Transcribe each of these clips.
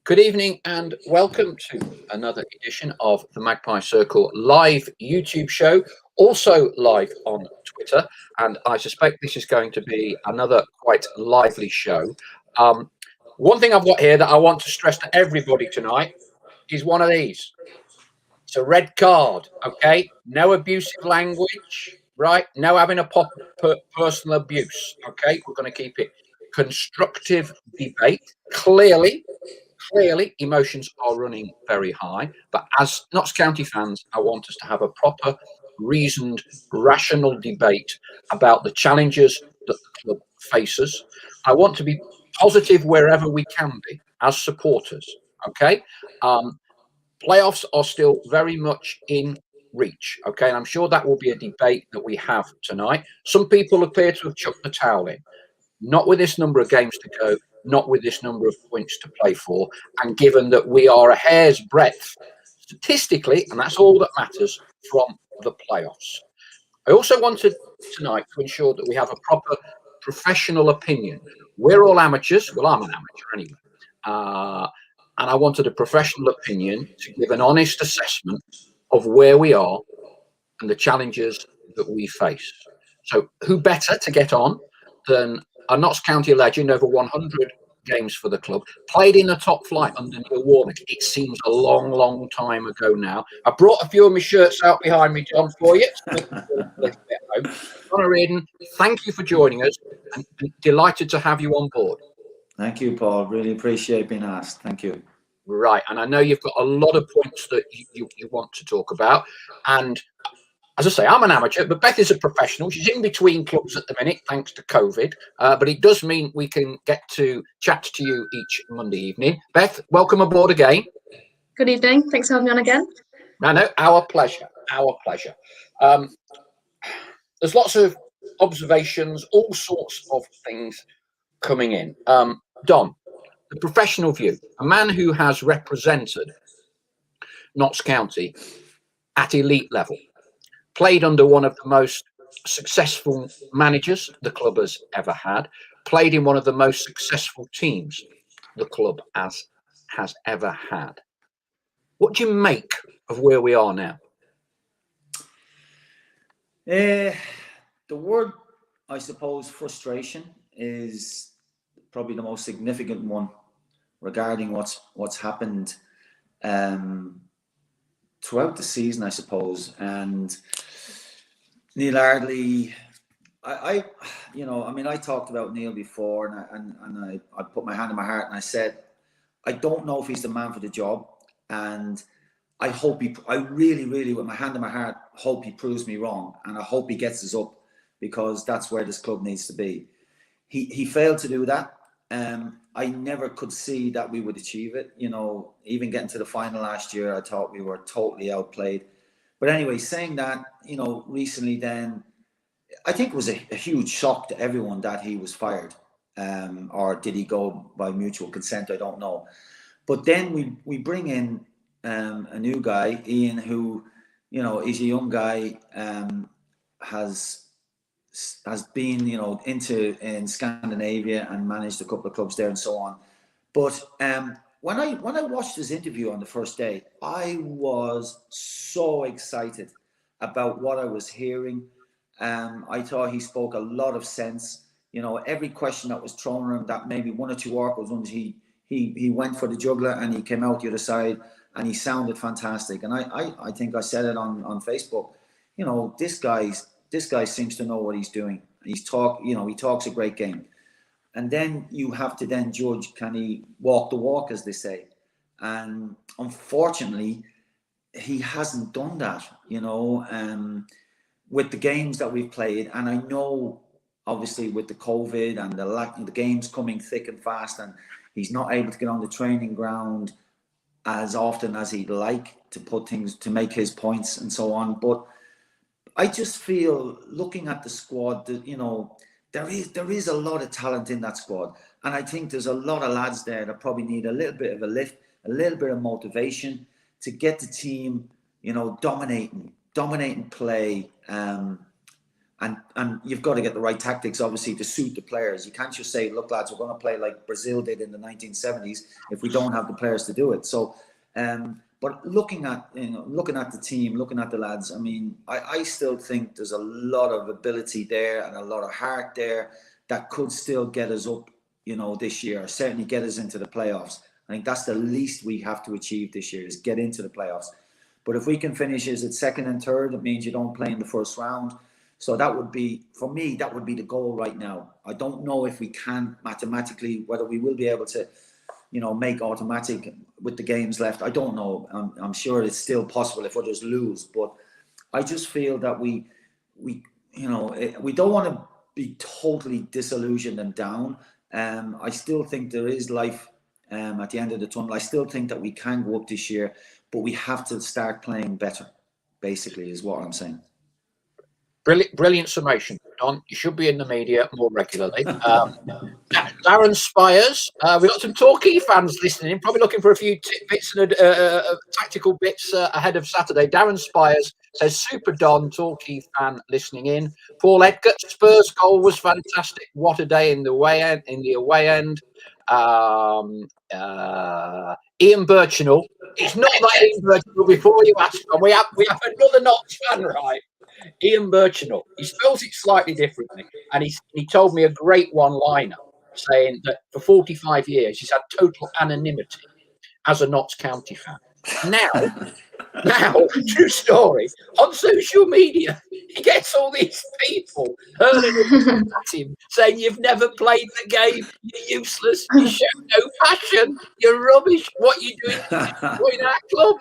Good evening and welcome to another edition of the Magpie Circle live YouTube show, also live on Twitter. And I suspect this is going to be another quite lively show. One thing I've got here that I want to stress to everybody tonight is one of these. It's a red card, okay? No abusive language, right? No having a personal abuse, okay? We're going to keep it constructive debate. Clearly, emotions are running very high, but as Notts County fans, I want us to have a proper, reasoned, rational debate about the challenges that the club faces. I want to be positive wherever we can be as supporters, okay? Playoffs are still very much in reach, okay? And I'm sure that will be a debate that we have tonight. Some people appear to have chucked the towel in. Not with this number of games to go, not with this number of points to play for, and given that we are a hair's breadth statistically, and that's all that matters, from the playoffs. I also wanted tonight to ensure that we have a proper professional opinion. We're all amateurs. Well, I'm an amateur anyway. And I wanted a professional opinion to give an honest assessment of where we are and the challenges that we face. So who better to get on than a Notts County legend, over 100 games for the club, played in the top flight under Neil Warnock. It seems a long, long time ago now. I brought a few of my shirts out behind me, John, for you. Connor Reardon, thank you for joining us, and delighted to have you on board. Thank you, Paul. Really appreciate being asked. Thank you. Right, and I know you've got a lot of points that you want to talk about, and as I say, I'm an amateur, but Beth is a professional. She's in between clubs at the minute, thanks to COVID. But it does mean we can get to chat to you each Monday evening. Beth, welcome aboard again. Good evening. Thanks for having me on again. No, our pleasure. Our pleasure. There's lots of observations, all sorts of things coming in. Don, the professional view, a man who has represented Notts County at elite level, played under one of the most successful managers the club has ever had, played in one of the most successful teams the club has ever had. What do you make of where we are now? The word, I suppose, frustration is probably the most significant one regarding what's happened throughout the season, I suppose. And Neil Ardley, I talked about Neil before, and I put my hand on my heart and I said, I don't know if he's the man for the job, and I hope I really, with my hand on my heart, hope he proves me wrong, and I hope he gets us up, because that's where this club needs to be. He failed to do that. I never could see that we would achieve it. Even getting to the final last year, I thought we were totally outplayed. But anyway, saying that, recently then, I think it was a huge shock to everyone that he was fired. Or did he go by mutual consent? I don't know. But then we bring in a new guy, Ian, who, is a young guy, has been, in Scandinavia and managed a couple of clubs there and so on. But when I watched his interview on the first day, I was so excited about what I was hearing. I thought he spoke a lot of sense. Every question that was thrown at him, that maybe one or two awkward ones, he went for the jugular and he came out the other side and he sounded fantastic. And I think I said it on Facebook. This guy seems to know what he's doing. He talks a great game. And then you have to then judge, can he walk the walk, as they say? And unfortunately, he hasn't done that, with the games that we've played. And I know, obviously, with the COVID and the games coming thick and fast, and he's not able to get on the training ground as often as he'd like to make his points and so on. But I just feel, looking at the squad, that there is a lot of talent in that squad, and I think there's a lot of lads there that probably need a little bit of a lift, a little bit of motivation to get the team, dominating play. And you've got to get the right tactics, obviously, to suit the players. You can't just say, look, lads, we're going to play like Brazil did in the 1970s if we don't have the players to do it. So, but looking at the team, looking at the lads, I mean, I still think there's a lot of ability there and a lot of heart there that could still get us up, this year, certainly get us into the playoffs. I think that's the least we have to achieve this year, is get into the playoffs. But if we can finish as at second and third, it means you don't play in the first round. So that would be, for me, that would be the goal right now. I don't know if we can mathematically, whether we will be able to, make automatic with the games left. I don't know. I'm sure it's still possible if others lose. But I just feel that we don't want to be totally disillusioned and down. I still think there is life at the end of the tunnel. I still think that we can go up this year, but we have to start playing better, basically, is what I'm saying. Brilliant summation, Don. You should be in the media more regularly. Darren Spires, we've got some Torquay fans listening in, probably looking for a few tidbits and tactical bits ahead of Saturday. Darren Spires says, Super Don, Torquay fan listening in. Paul Edgar, Spurs goal was fantastic. What a day in the away end. Ian Birchinall. It's not like Ian Birchinall before you ask him. We have another Notts fan, right? Ian Birchinall. He spells it slightly differently, and he told me a great one-liner saying that for 45 years he's had total anonymity as a Notts County fan. Now, true story, on social media, he gets all these people hurling at him, saying, you've never played the game, you're useless, you show no passion, you're rubbish, what are you doing in our club?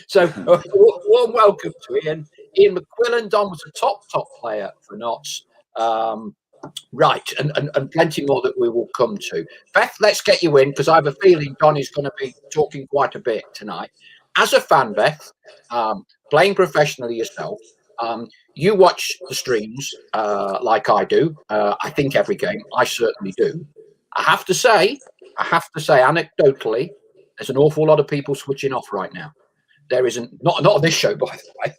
So, warm welcome to Ian. Ian McQuillan. Don was a top player for Notts. Right, and plenty more that we will come to. Beth, let's get you in, because I have a feeling Don is going to be talking quite a bit tonight. As a fan, Beth, playing professionally yourself, you watch the streams like I do. I think every game. I certainly do. I have to say, anecdotally, there's an awful lot of people switching off right now. There isn't, not on this show, by the way.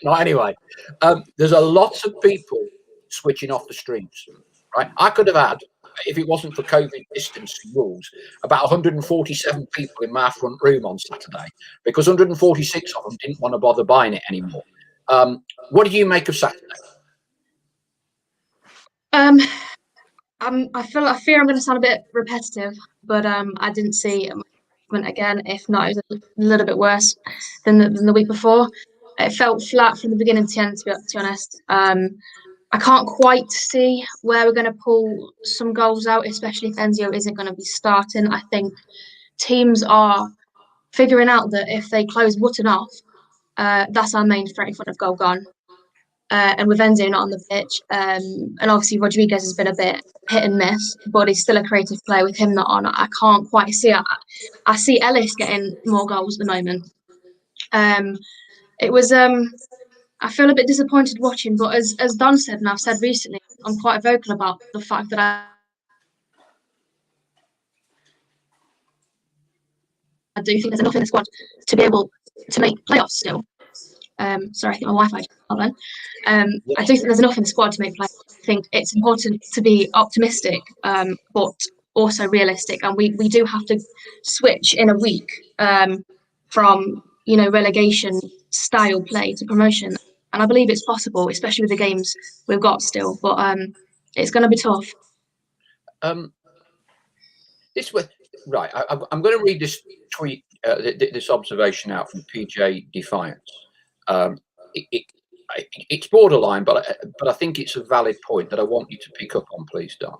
Not anyway. There's a lot of people switching off the streams, right? I could have had, if it wasn't for COVID distancing rules, about 147 people in my front room on Saturday, because 146 of them didn't want to bother buying it anymore. What do you make of Saturday? I fear I'm going to sound a bit repetitive, but I didn't see again. If not, it was a little bit worse than the week before. It felt flat from the beginning to end, to be honest. I can't quite see where we're going to pull some goals out, especially if Enzio isn't going to be starting. I think teams are figuring out that if they close Wootton off, that's our main threat in front of goal gone. And with Enzio not on the pitch, and obviously Rodriguez has been a bit hit and miss, but he's still a creative player with him not on. I can't quite see it. I see Ellis getting more goals at the moment. It was I feel a bit disappointed watching, but as Don said, and I've said recently, I'm quite vocal about the fact that I do think there's enough in the squad to be able to make playoffs still. Sorry, I think my Wi-Fi hold on. I do think there's enough in the squad to make playoffs. I think it's important to be optimistic, but also realistic, and we do have to switch in a week from relegation style play to promotion, and I believe it's possible, especially with the games we've got still. But it's going to be tough. This way, right? I'm going to read this tweet, this observation out from PJ Defiance. It's borderline, but I think it's a valid point that I want you to pick up on, please, Don.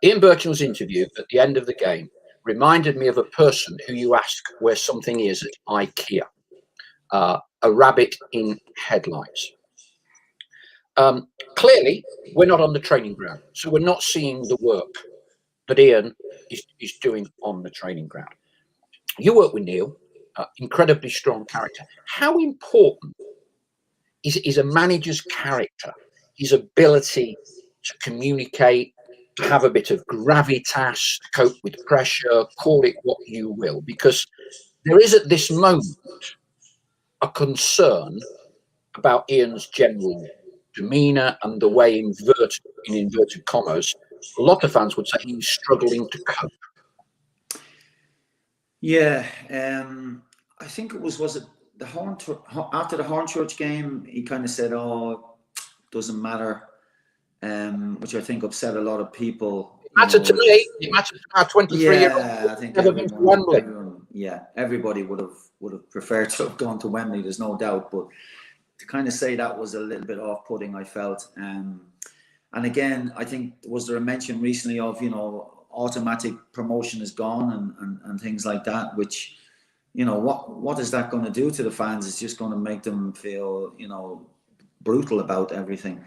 Ian Birchinall's interview at the end of the game reminded me of a person who you ask where something is at IKEA. A rabbit in headlights. Clearly, we're not on the training ground, so we're not seeing the work that Ian is doing on the training ground. You work with Neil, incredibly strong character. How important is a manager's character, his ability to communicate, to have a bit of gravitas, to cope with pressure, call it what you will? Because there is at this moment a concern about Ian's general demeanour and the way, in inverted commas, a lot of fans would say he's struggling to cope. Yeah, I think it was it the after the Hornchurch game, he kind of said, "Oh, doesn't matter," which I think upset a lot of people. It mattered to me. It mattered to our 23-year-old. Yeah, I think never been to Wembley. Everybody would have preferred to have gone to Wembley. There's no doubt, but to kind of say that was a little bit off-putting, I felt. And again, I think was there a mention recently of automatic promotion is gone and things like that, which what is that going to do to the fans? It's just going to make them feel brutal about everything.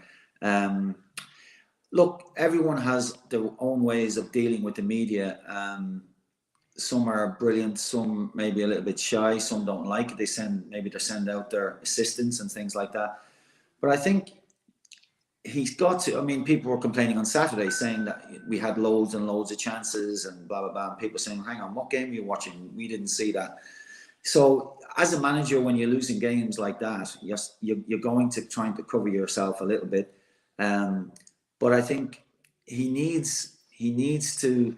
Look, everyone has their own ways of dealing with the media. Some are brilliant, some maybe a little bit shy, some don't like it. They send out their assistants and things like that. But I think he's got to. I mean, people were complaining on Saturday saying that we had loads and loads of chances and blah blah blah. And people saying, "Hang on, what game are you watching? We didn't see that." So, as a manager, when you're losing games like that, you're going to trying to cover yourself a little bit. But I think he needs to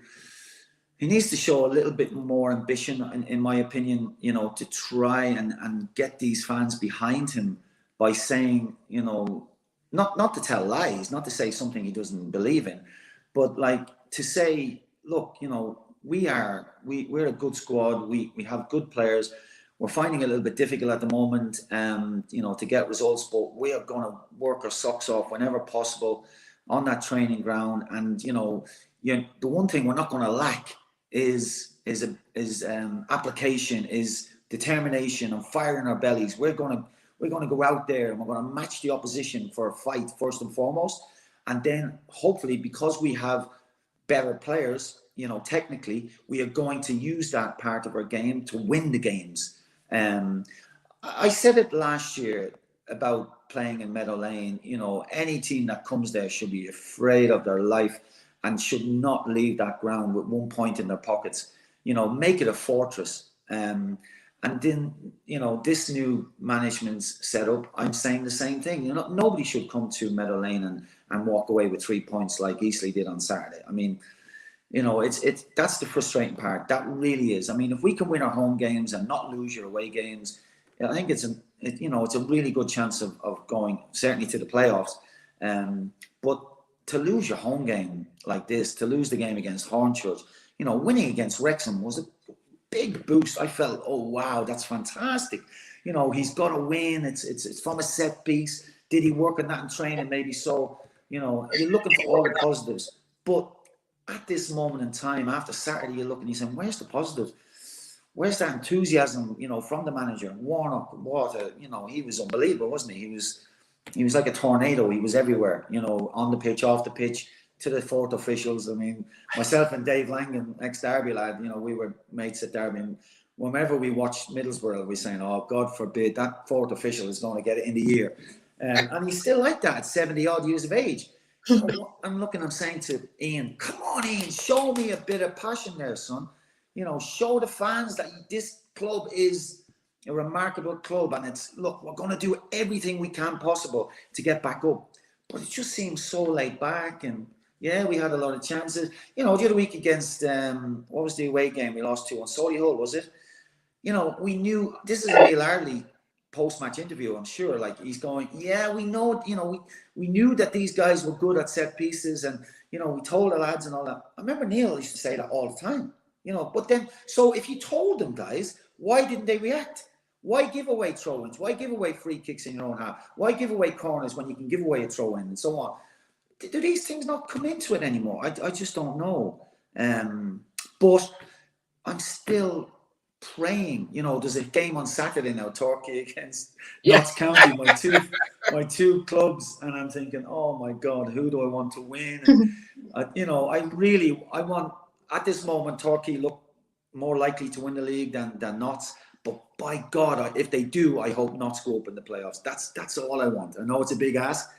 show a little bit more ambition, in my opinion. To try and get these fans behind him by saying, not to tell lies, not to say something he doesn't believe in, but like to say, look, we're a good squad. We have good players. We're finding it a little bit difficult at the moment, to get results, but we are going to work our socks off whenever possible on that training ground. And the one thing we're not going to lack is application, is determination, and fire in our bellies. We're going to go out there and we're going to match the opposition for a fight first and foremost, and then hopefully, because we have better players, technically, we are going to use that part of our game to win the games. I said it last year about playing in Meadow Lane. Any team that comes there should be afraid of their life and should not leave that ground with 1 point in their pockets. Make it a fortress. And then, this new management's setup, I'm saying the same thing. Nobody should come to Meadow Lane and walk away with 3 points like Eastleigh did on Saturday. I mean, it's that's the frustrating part. That really is. I mean, if we can win our home games and not lose your away games, I think it's a really good chance of going certainly to the playoffs. But to lose your home game like this, to lose the game against Hornchurch, winning against Wrexham was a big boost. I felt, oh wow, that's fantastic. He's got to win. It's from a set piece. Did he work on that in training? Maybe so. You're looking for all the positives. But at this moment in time, after Saturday, you're looking, you're saying, where's the positive? Where's that enthusiasm, from the manager? Warnock, he was unbelievable, wasn't he? He was like a tornado. He was everywhere, on the pitch, off the pitch, to the fourth officials. I mean, myself and Dave Langan, ex-Derby lad, we were mates at Derby. And whenever we watched Middlesbrough, we're saying, oh, God forbid, that fourth official is going to get it in the ear. And he's still like that at 70-odd years of age. I'm saying to Ian, come on, Ian, show me a bit of passion there, son. Show the fans that this club is a remarkable club, and we're going to do everything we can possible to get back up. But it just seems so laid back, and yeah, we had a lot of chances. The other week against, what was the away game we lost to on Solihull, was it? We knew, this is a Neil Ardley post-match interview, I'm sure, like he's going, yeah, we know, we knew that these guys were good at set pieces, and, we told the lads and all that. I remember Neil used to say that all the time, but then, so if you told them guys, why didn't they react? Why give away throw-ins? Why give away free kicks in your own half? Why give away corners when you can give away a throw-in and so on? Do these things not come into it anymore? I just don't know. But I'm still praying. There's a game on Saturday now, Torquay against Notts County, my two clubs, and I'm thinking, oh my God, who do I want to win? And, I want, at this moment, Torquay look more likely to win the league than Notts. But by God, if they do, I hope Notts go up in the playoffs. That's all I want. I know it's a big ask,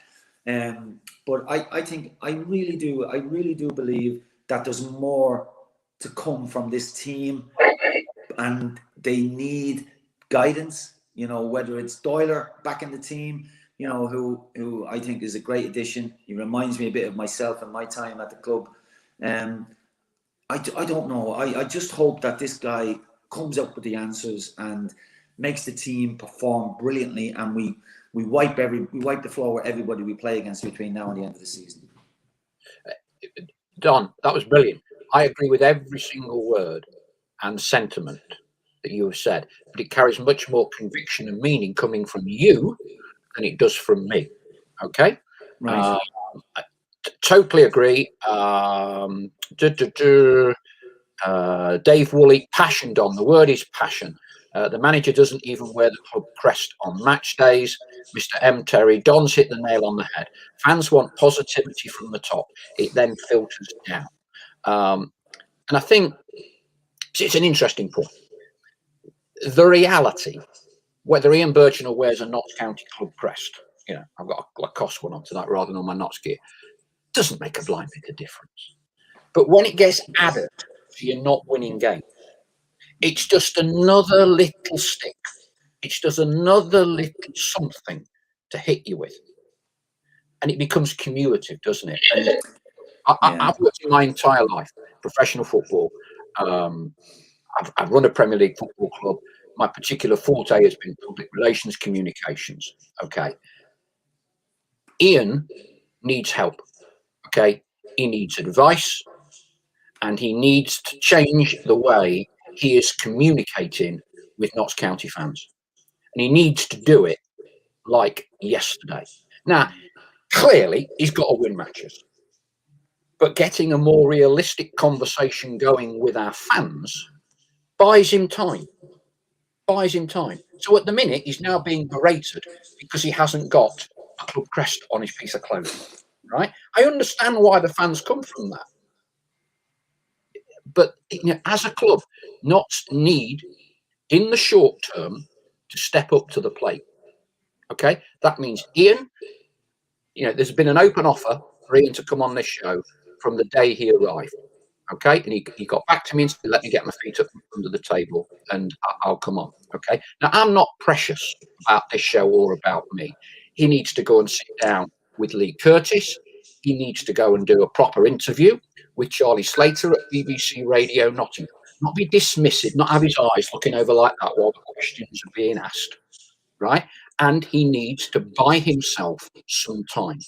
but I think I really do believe that there's more to come from this team, and they need guidance. You know, whether it's Doyler back in the team, you know, who I think is a great addition. He reminds me a bit of myself and my time at the club. I don't know. I just hope that this guy comes up with the answers and makes the team perform brilliantly, and we wipe the floor with everybody we play against between now and the end of the season. Don, that was brilliant. I agree with every single word and sentiment that you have said, but it carries much more conviction and meaning coming from you than it does from me. Okay? Right. I totally agree. Dave Woolley, passion, Don. The word is passion. The manager doesn't even wear the club crest on match days. Mr. M. Terry, Don's hit the nail on the head. Fans want positivity from the top. It then filters down. And I think it's an interesting point. The reality, whether Ian Birchinall wears a Notts County club crest, you know, I've got a Lacoste one on tonight rather than on my Notts gear, doesn't make a blind bit of difference. But when it gets added to your not winning game, it's just another little stick. It's just another little something to hit you with. And it becomes cumulative, doesn't it? And I've worked in my entire life, professional football. I've run a Premier League football club. My particular forte has been public relations, communications. Okay. Ian needs help. Okay. He needs advice, and he needs to change the way he is communicating with Notts County fans. And he needs to do it like yesterday. Now, clearly, he's got to win matches. But getting a more realistic conversation going with our fans buys him time. So at the minute, he's now being berated because he hasn't got a club crest on his piece of clothing. Right? I understand why the fans come from that. But you know, as a club, Notts need, in the short term, to step up to the plate. Okay? That means Ian, you know, there's been an open offer for Ian to come on this show from the day he arrived. Okay? And he got back to me and said, let me get my feet up under the table and I'll come on. Okay? Now, I'm not precious about this show or about me. He needs to go and sit down with Lee Curtis. He needs to go and do a proper interview with Charlie Slater at BBC Radio Nottingham. Not be dismissive, not have his eyes looking over like that while the questions are being asked, right? And he needs to buy himself some time,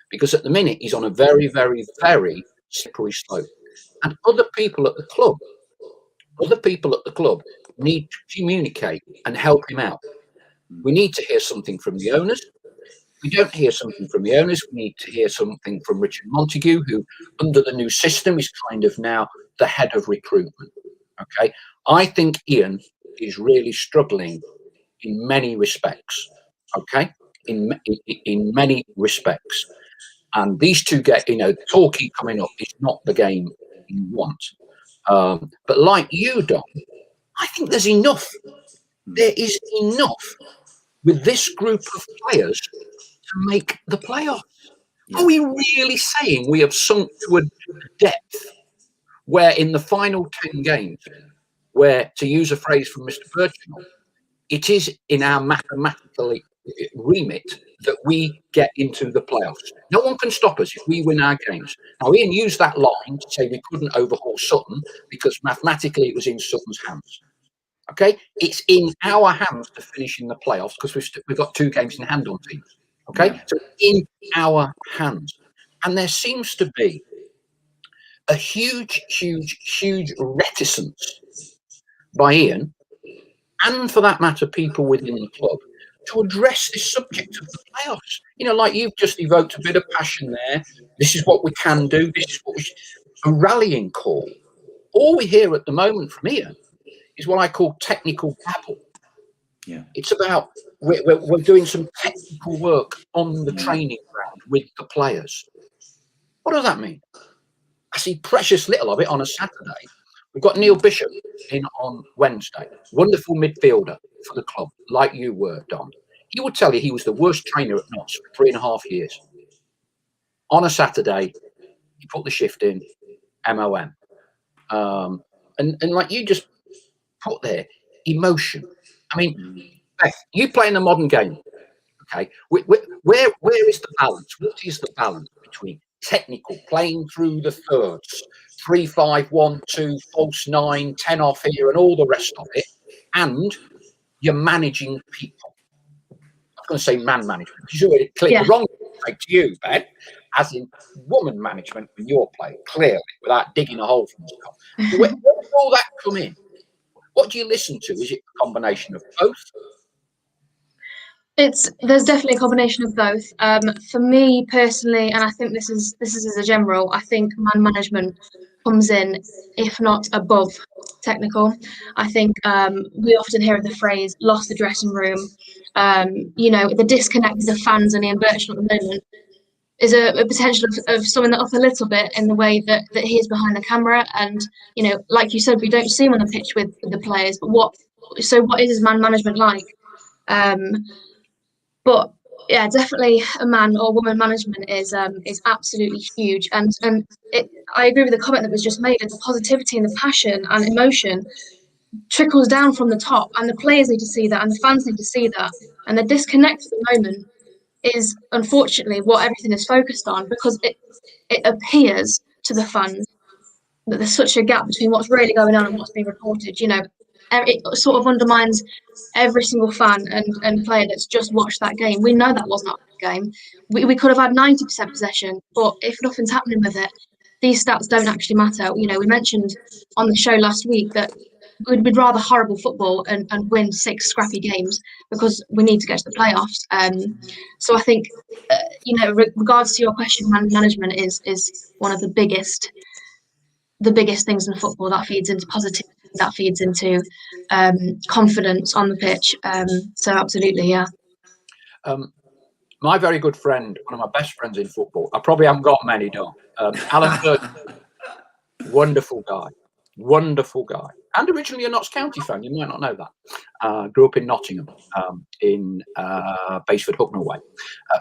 because at the minute he's on a very, very, very slippery slope. And other people at the club need to communicate and help him out. We need to hear something from the owners. We don't hear something from the owners. We need to hear something from Richard Montague, who, under the new system, is kind of now the head of recruitment. Okay, I think Ian is really struggling in many respects. Okay, in many respects, and these two get, you know, Torquay coming up is not the game you want. But like you, Don, I think there's enough. There is enough with this group of players to make the playoffs. Yeah. Are we really saying we have sunk to a depth where in the final 10 games, where, to use a phrase from Mr. Birchinall, it is in our mathematical remit that we get into the playoffs? No one can stop us if we win our games. Now, Ian used that line to say we couldn't overhaul Sutton because mathematically it was in Sutton's hands. Okay, it's in our hands to finish in the playoffs because we've got 2 games in hand on teams. Okay, yeah. So in our hands, and there seems to be a huge reticence by Ian, and for that matter, people within the club, to address this subject of the playoffs. You know, like you've just evoked a bit of passion there. This is what we can do. This is what a rallying call. All we hear at the moment from Ian is what I call technical babble. Yeah, it's about we're doing some technical work on the training ground with the players. What does that mean? I see precious little of it on a Saturday. We've got Neil Bishop in on Wednesday. Wonderful midfielder for the club, like you were, Don. He would tell you he was the worst trainer at Notts for 3.5 years. On a Saturday, he put the shift in, MOM. And like you just put there, emotion. I mean, Beth, you play in the modern game. Okay, where is the balance? What is the balance between technical, playing through the thirds, 3-5-1-2, false 9, 10 off here, and all the rest of it, and you're managing people? I was going to say man management, because you already clicked the wrong thing to you, Ben, as in woman management when you're playing, clearly, without digging a hole for yourself. Where does all that come in? What do you listen to? Is it a combination of both? There's definitely a combination of both. For me personally, and I think this is as a general, I think man management comes in, if not above technical. I think we often hear the phrase "lost the dressing room." The disconnect with the fans and Ian Birchall at the moment is a potential of summing that up a little bit in the way that he is behind the camera. And like you said, we don't see him on the pitch with the players. But what is his man management like? But yeah, definitely a man or woman management is absolutely huge. And I agree with the comment that was just made. The positivity and the passion and emotion trickles down from the top, and the players need to see that, and the fans need to see that. And the disconnect at the moment is unfortunately what everything is focused on, because it appears to the fans that there's such a gap between what's really going on and what's being reported. It sort of undermines every single fan and player that's just watched that game. We know that was not a good game. We could have had 90% possession, but if nothing's happening with it, these stats don't actually matter. We mentioned on the show last week that we'd rather horrible football and win 6 scrappy games, because we need to get to the playoffs. So I think, regards to your question, man management is one of the biggest things in football. That feeds into positivity, that feeds into confidence on the pitch. So absolutely, yeah. My very good friend, one of my best friends in football, I probably haven't got many, Don. Alan Burton, wonderful guy, and originally a Notts County fan. You might not know that. Grew up in Nottingham, in Baseford, Hucknall Way,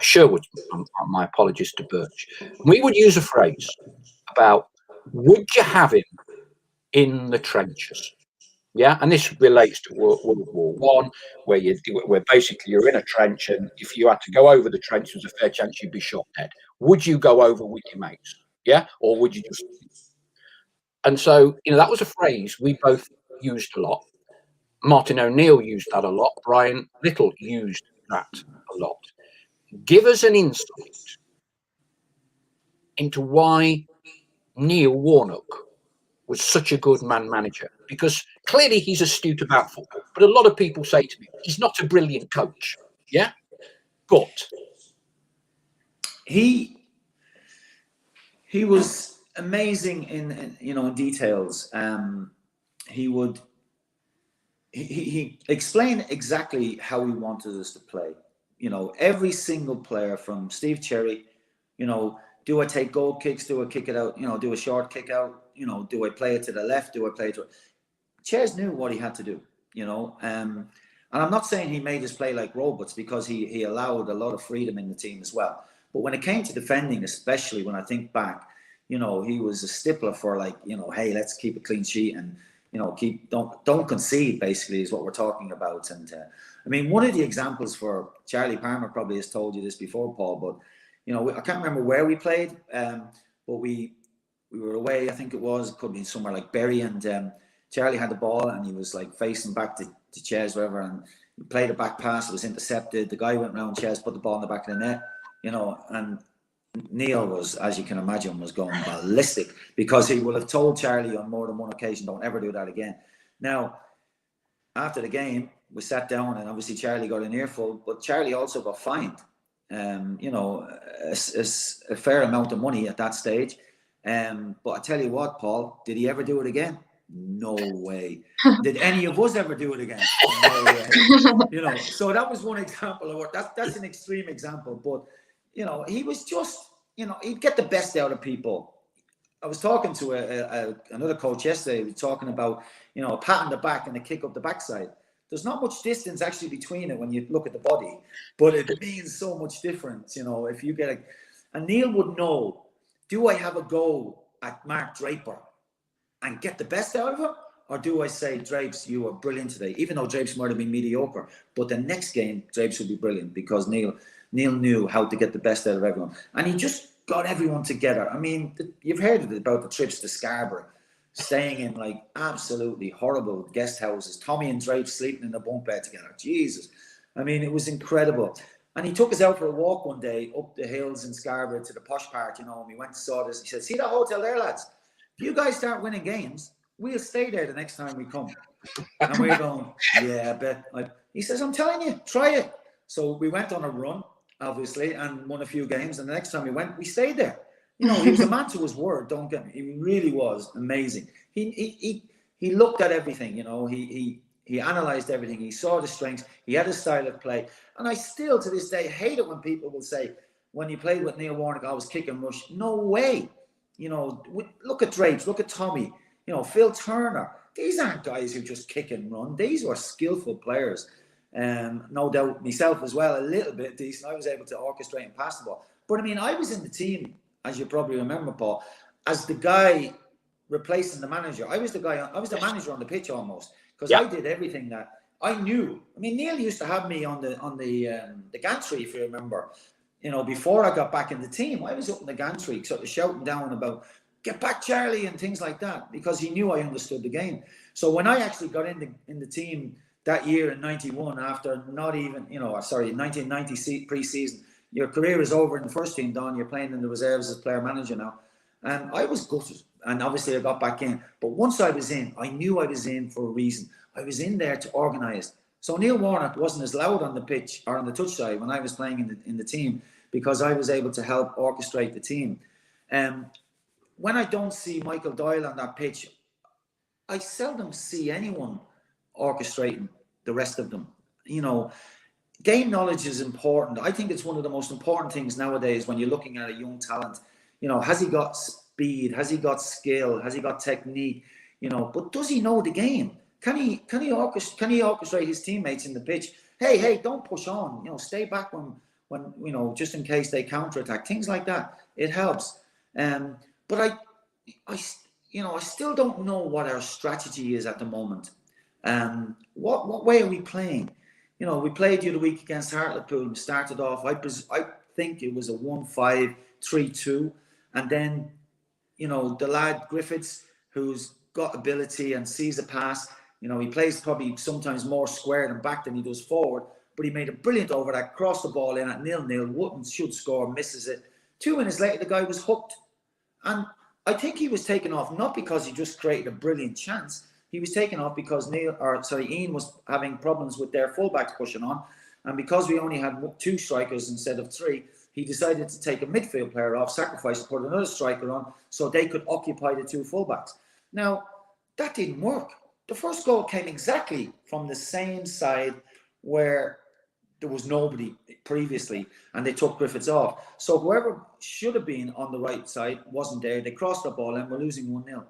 Sherwood. My apologies to Birch. We would use a phrase about, would you have him in the trenches? Yeah, and this relates to World War One, where basically you're in a trench, and if you had to go over the trench, there's a fair chance you'd be shot dead. Would you go over with your mates? Yeah, or would you just? And so, that was a phrase we both used a lot. Martin O'Neill used that a lot. Brian Little used that a lot. Give us an insight into why Neil Warnock was such a good man manager, because clearly he's astute about football, but a lot of people say to me, he's not a brilliant coach. Yeah, but he was amazing in details. He explained exactly how he wanted us to play. Every single player, from Steve Cherry, do I take goal kicks? Do I kick it out? Do a short kick out? Do I play it to the left? Do I play it to... Ches knew what he had to do, and I'm not saying he made us play like robots, because he allowed a lot of freedom in the team as well. But when it came to defending, especially when I think back, he was a stippler for, like, hey, let's keep a clean sheet, and don't concede, basically, is what we're talking about. And I mean, one of the examples for Charlie Palmer probably has told you this before, Paul, but I can't remember where we played, but we were away. I think it could be somewhere like Bury, and Charlie had the ball, and he was like facing back to Ches, wherever, and he played a back pass. It was intercepted. The guy went round Ches, put the ball in the back of the net, and Neil was, as you can imagine, was going ballistic, because he will have told Charlie on more than one occasion, don't ever do that again. Now, after the game, we sat down, and obviously Charlie got an earful, but Charlie also got fined, a fair amount of money at that stage. But I tell you what, Paul, did he ever do it again? No way. Did any of us ever do it again? No way. So that was one example of what that's an extreme example, but he was just, he'd get the best out of people. I was talking to another coach yesterday. We were talking about, a pat on the back and a kick up the backside. There's not much distance actually between it when you look at the body, but it means so much difference. If you get and Neil would know, do I have a go at Mark Draper and get the best out of him, or do I say, Drapes, you were brilliant today, even though Drapes might have been mediocre, but the next game Drapes would be brilliant because Neil knew how to get the best out of everyone, and he just got everyone together. I mean, you've heard about the trips to Scarborough, staying in like absolutely horrible guest houses, Tommy and Drapes sleeping in a bunk bed together. Jesus, I mean, it was incredible. And he took us out for a walk one day up the hills in Scarborough to the posh part, and we went and saw this. He said, see that hotel there, lads? If you guys start winning games, we'll stay there the next time we come. And we're going, yeah, but he says, I'm telling you, try it. So we went on a run, obviously, and won a few games. And the next time we went, we stayed there. He was a man to his word, don't get me. He really was amazing. He looked at everything, he analysed everything. He saw the strengths. He had a style of play. And I still, to this day, hate it when people will say, when you played with Neil Warnock, I was kick and rush. No way. Look at Drapes, look at Tommy, Phil Turner. These aren't guys who just kick and run. These were skillful players. No doubt myself as well, a little bit decent. I was able to orchestrate and pass the ball. But I mean, I was in the team, as you probably remember, Paul, as the guy replacing the manager. I was the manager on the pitch almost, because I did everything that I knew. I mean, Neil used to have me on the gantry, if you remember. Before I got back in the team, I was up in the gantry, sort of shouting down about, get back, Charlie, and things like that, because he knew I understood the game. So when I actually got in the team that year in 91, after not even, 1990 pre-season, your career is over in the first team, Don. You're playing in the reserves as player manager now. And I was gutted, and obviously I got back in. But once I was in, I knew I was in for a reason. I was in there to organise. So Neil Warnock wasn't as loud on the pitch or on the touch side when I was playing in the team, because I was able to help orchestrate the team. When I don't see Michael Doyle on that pitch, I seldom see anyone orchestrating the rest of them. Game knowledge is important. I think it's one of the most important things nowadays when you're looking at a young talent. Has he got speed? Has he got skill? Has he got technique? But does he know the game? Can he orchestrate his teammates in the pitch? Hey, don't push on. Stay back when just in case they counterattack. Things like that. It helps. But I still don't know what our strategy is at the moment. What way are we playing? We played the other week against Hartlepool and started off. I think it was a 1-5-3-2, and then the lad Griffiths, who's got ability and sees a pass. He plays probably sometimes more square and back than he does forward, but he made a brilliant over that, crossed the ball in at 0-0. Wotton should score, misses it. 2 minutes later, the guy was hooked. And I think he was taken off not because he just created a brilliant chance. He was taken off because Ian was having problems with their fullbacks pushing on. And because we only had 2 strikers instead of 3, he decided to take a midfield player off, sacrifice, put another striker on so they could occupy the 2 fullbacks. Now, that didn't work. The first goal came exactly from the same side where there was nobody previously, and they took Griffiths off. So whoever should have been on the right side wasn't there. They crossed the ball and we're losing 1-0.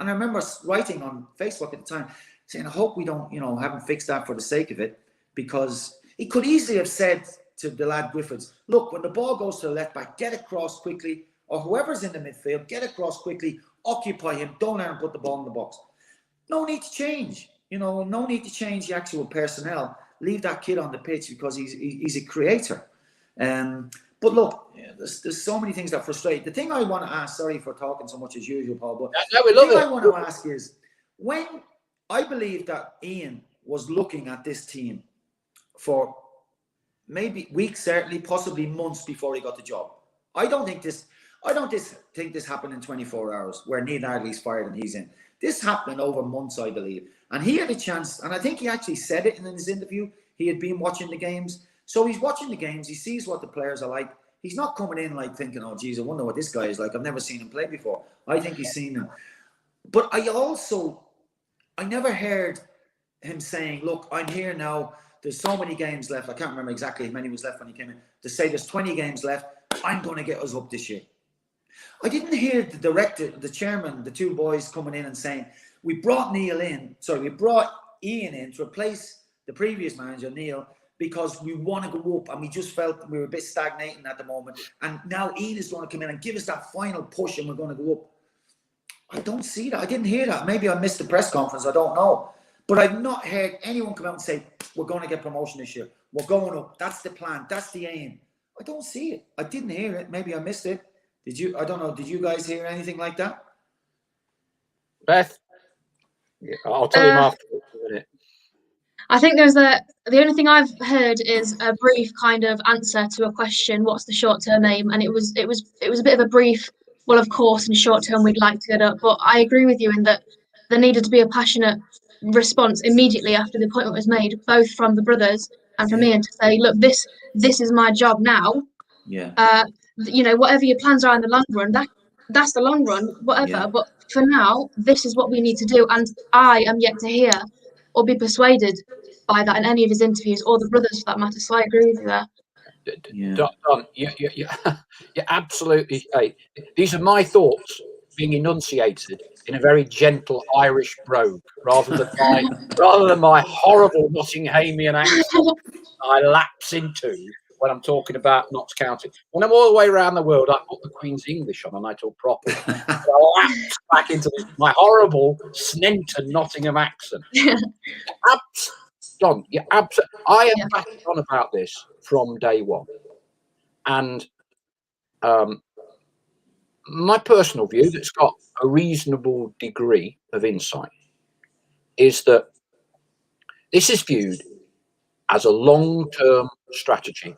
And I remember writing on Facebook at the time, saying, I hope we don't, haven't fixed that for the sake of it, because he could easily have said to the lad Griffiths, look, when the ball goes to the left back, get across quickly, or whoever's in the midfield, get across quickly, occupy him, don't let him put the ball in the box. No need to change, no need to change the actual personnel. Leave that kid on the pitch because he's a creator. But look, there's so many things that frustrate. The thing I want to ask, sorry for talking so much as usual, Paul, but the thing I want to ask is, when I believe that Ian was looking at this team for maybe weeks, certainly, possibly months before he got the job. I don't think this happened in 24 hours where Neil Ardley's fired and he's in. This happened over months, I believe. And he had a chance, and I think he actually said it in his interview. He had been watching the games. So he's watching the games. He sees what the players are like. He's not coming in like thinking, oh, geez, I wonder what this guy is like. I've never seen him play before. I think he's seen him. But I never heard him saying, look, I'm here now. There's so many games left. I can't remember exactly how many was left when he came in. To say there's 20 games left. I'm going to get us up this year. I didn't hear the director, the chairman, the 2 boys coming in and saying, we brought Ian in to replace the previous manager, Neil, because we want to go up and we just felt we were a bit stagnating at the moment. And now Ian is going to come in and give us that final push and we're going to go up. I don't see that. I didn't hear that. Maybe I missed the press conference. I don't know. But I've not heard anyone come out and say, we're going to get promotion this year. We're going up. That's the plan. That's the aim. I don't see it. I didn't hear it. Maybe I missed it. Did you? I don't know. Did you guys hear anything like that? Beth? Yeah, I'll tell you afterwards in a minute. I think the only thing I've heard is a brief kind of answer to a question, what's the short-term aim? And it was a bit of a brief, well, of course, in short term we'd like to get up. But I agree with you in that there needed to be a passionate response immediately after the appointment was made, both from the brothers and from Ian, to say, look, this is my job now. Yeah. Whatever your plans are in the long run, that's the long run, whatever. Yeah. But for now, this is what we need to do. And I am yet to hear or be persuaded by that in any of his interviews, or the brothers for that matter. So I agree with you there. Don, you're absolutely right. These are my thoughts being enunciated in a very gentle Irish brogue, rather than my horrible Nottinghamian accent I lapse into when I'm talking about Notts County. When I'm all the way around the world, I put the Queen's English on and I talk properly. I lapse back into my horrible Snenton Nottingham accent. Don, I am back on about this from day one. And my personal view, that's got a reasonable degree of insight, is that this is viewed as a long-term strategy,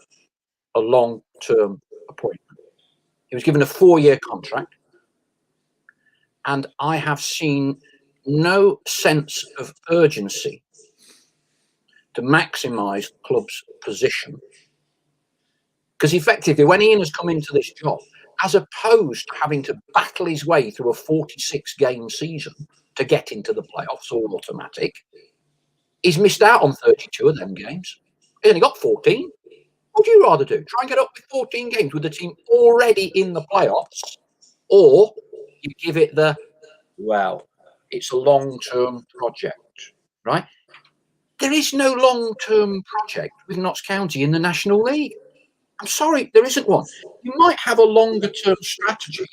a long-term appointment. He was given a 4-year contract, and I have seen no sense of urgency to maximise the club's position. Because effectively, when Ian has come into this job, as opposed to having to battle his way through a 46-game season to get into the playoffs, all automatic, he's missed out on 32 of them games. He's only got 14. What would you rather do? Try and get up with 14 games with the team already in the playoffs? Or you give it it's a long-term project, right? There is no long-term project with Notts County in the National League. I'm sorry, there isn't one. You might have a longer-term strategy,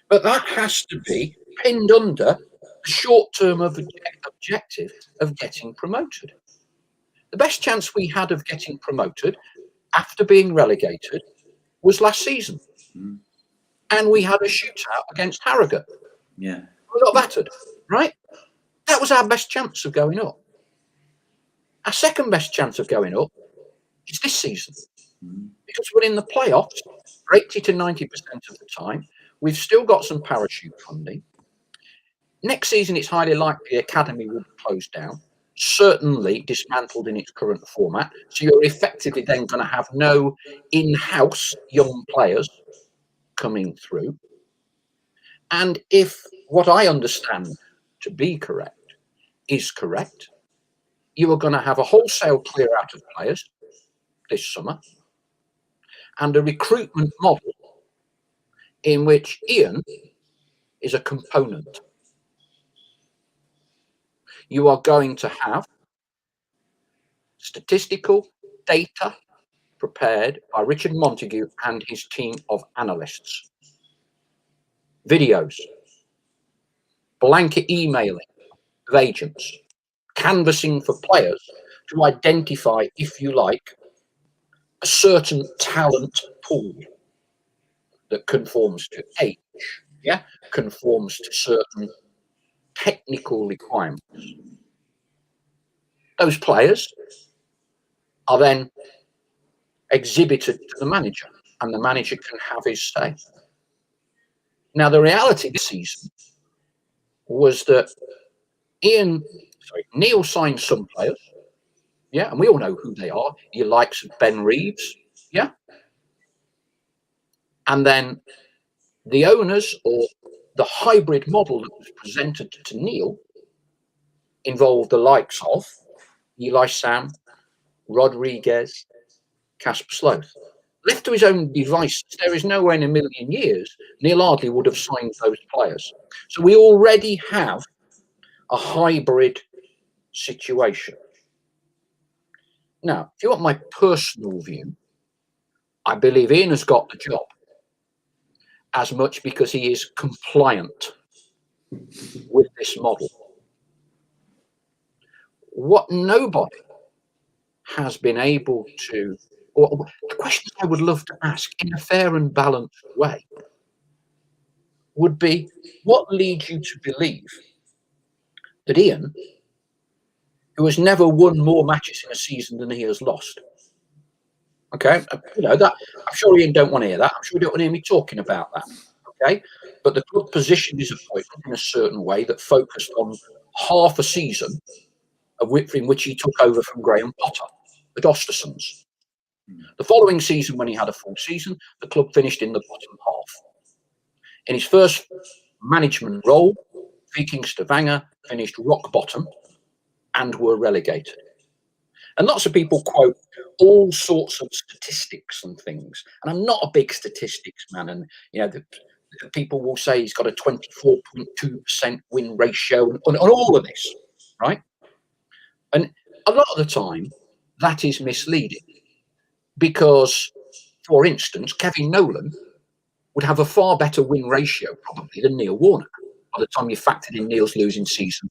but that has to be pinned under the short-term objective of getting promoted. The best chance we had of getting promoted after being relegated was last season. And we had a shootout against Harrogate. Yeah. We got battered, right? That was our best chance of going up. Our second best chance of going up is this season. Because we're in the playoffs 80 to 90% of the time. We've still got some parachute funding. Next season, it's highly likely the academy will be closed down, certainly dismantled in its current format. So you're effectively then going to have no in-house young players coming through. And if what I understand to be correct is correct, you are going to have a wholesale clear out of players this summer, and a recruitment model in which Ian is a component. You are going to have statistical data prepared by Richard Montague and his team of analysts, videos, blanket emailing of agents, canvassing for players to identify, if you like, a certain talent pool that conforms to age, conforms to certain technical requirements. Those players are then exhibited to the manager, and the manager can have his say. Now, the reality this season was that Neil signed some players, and we all know who they are. He likes Ben Reeves, and then the owners, or the hybrid model that was presented to Neil, involved the likes of Eli Sam, Rodriguez, Casper Sloth. Left to his own devices, there is nowhere in a million years Neil Ardley would have signed those players. So we already have a hybrid situation. Now, if you want my personal view, I believe Ian has got the job as much because he is compliant with this model. What nobody has been able to, or the questions I would love to ask in a fair and balanced way, would be, what leads you to believe that Ian, who has never won more matches in a season than he has lost, okay, that I'm sure Ian don't want to hear that. I'm sure he don't want to hear me talking about that. Okay, but the club positioned his appointment in a certain way that focused on half a season in which he took over from Graham Potter at Ostersons. The following season, when he had a full season, the club finished in the bottom half. In his first management role, Viking Stavanger finished rock bottom and were relegated. And lots of people quote all sorts of statistics and things. And I'm not a big statistics man. And, the people will say he's got a 24.2% win ratio on all of this, right? And a lot of the time, that is misleading. Because, for instance, Kevin Nolan would have a far better win ratio probably than Neil Warnock by the time you factored in Neil's losing season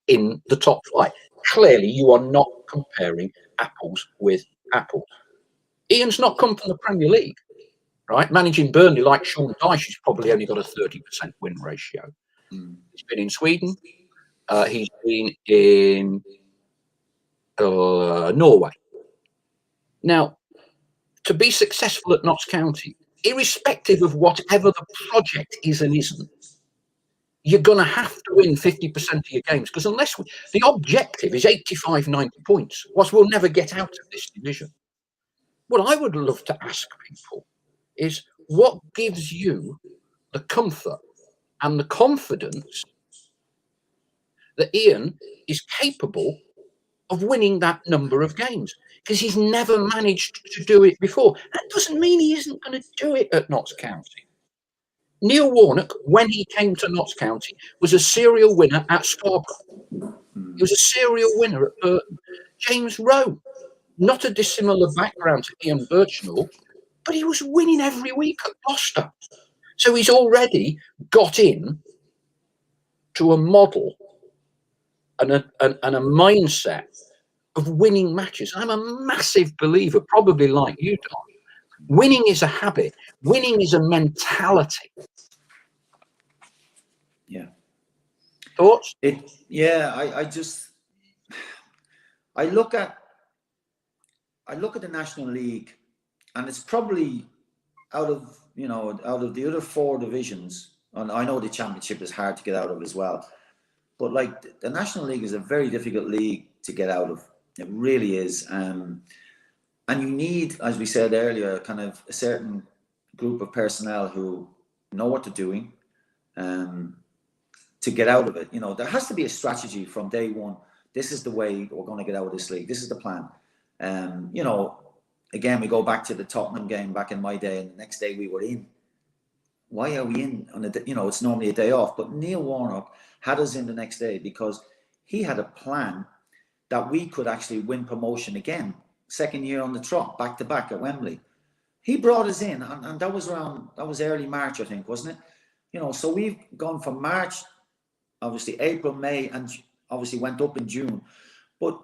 in the top flight. Clearly, you are not comparing apples with apples. Ian's not come from the Premier League, right? Managing Burnley like Sean Dyche, who's probably only got a 30% win ratio. He's been in Sweden. He's been in Norway. Now, to be successful at Notts County, irrespective of whatever the project is and isn't, you're going to have to win 50% of your games, because the objective is 85, 90 points, whilst we'll never get out of this division. What I would love to ask people is, what gives you the comfort and the confidence that Ian is capable of winning that number of games? Because he's never managed to do it before. That doesn't mean he isn't going to do it at Notts County. Neil Warnock, when he came to Notts County, was a serial winner at Scarborough. He was a serial winner at Burton. James Rowe, not a dissimilar background to Ian Birchnall, but he was winning every week at Gloucester. So he's already got in to a model and a mindset of winning matches. I'm a massive believer, probably like you, Don. Winning is a habit. Winning is a mentality. Yeah. Thoughts? I look at the National League, and it's probably out of the other four divisions, and I know the Championship is hard to get out of as well, but like the National League is a very difficult league to get out of. It really is. And you need, as we said earlier, kind of a certain group of personnel who know what they're doing to get out of it. There has to be a strategy from day one. This is the way we're going to get out of this league. This is the plan. Again, we go back to the Tottenham game back in my day, and the next day we were in. Why are we in on it's normally a day off, but Neil Warnock had us in the next day because he had a plan that we could actually win promotion again. Second year on the trot, back to back at Wembley. He brought us in, and that was early March, I think, wasn't it? So we've gone from March, obviously April, May, and obviously went up in June. But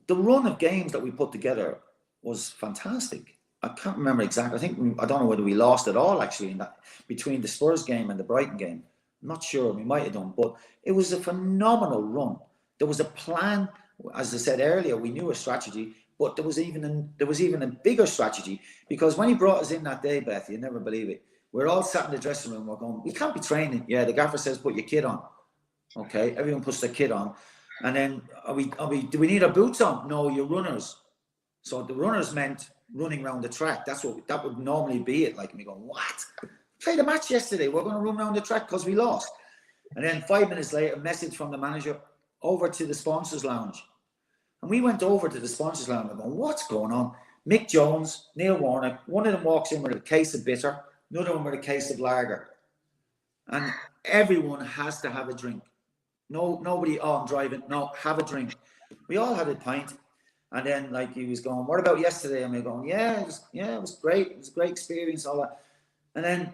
the run of games that we put together was fantastic. I can't remember exactly. I don't know whether we lost at all actually in that, between the Spurs game and the Brighton game. I'm not sure, we might have done, but it was a phenomenal run. There was a plan. As I said earlier, we knew a strategy, but there was even a bigger strategy, because when he brought us in that day, Beth, you never believe it. We're all sat in the dressing room. We're going, we can't be training. Yeah, the gaffer says put your kit on. Okay, everyone puts their kit on, and then do we need our boots on? No, you're runners. So the runners meant running around the track. That would normally be it. Like me going, what? Played a match yesterday. We're going to run around the track because we lost. And then 5 minutes later, a message from the manager, over to the sponsors lounge. And we went over to the sponsors lounge and going, what's going on? Mick Jones, Neil Warnock, one of them walks in with a case of bitter, another one with a case of lager. And everyone has to have a drink. Nobody, I'm driving. No, have a drink. We all had a pint. And then like he was going, what about yesterday? And we're going, yeah, it was great. It was a great experience, all that. And then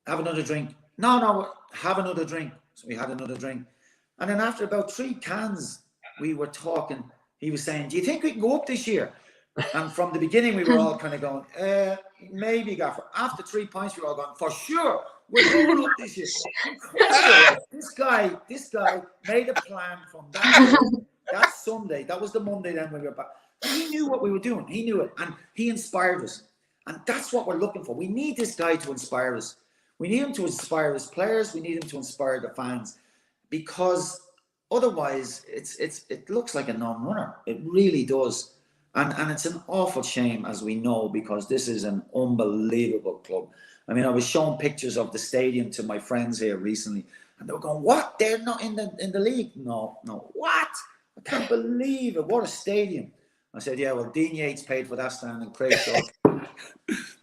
have another drink. No, have another drink. So we had another drink. And then after about 3 cans, we were talking. He was saying, do you think we can go up this year? And from the beginning, we were all kind of going, maybe, Gaffer. After 3 pints, we were all going, for sure, we're going up this year. Incredible. This guy made a plan from that Sunday. That was the Monday then when we were back. He knew what we were doing. He knew it. And he inspired us. And that's what we're looking for. We need this guy to inspire us. We need him to inspire his players. We need him to inspire the fans. Because otherwise, it looks like a non-runner. It really does. And it's an awful shame, as we know, because this is an unbelievable club. I mean, I was showing pictures of the stadium to my friends here recently, and they were going, "What? They're not in the league?" No. What? I can't believe it. What a stadium! I said, "Yeah, well, Dean Yates paid for that stand and Craig Shaw."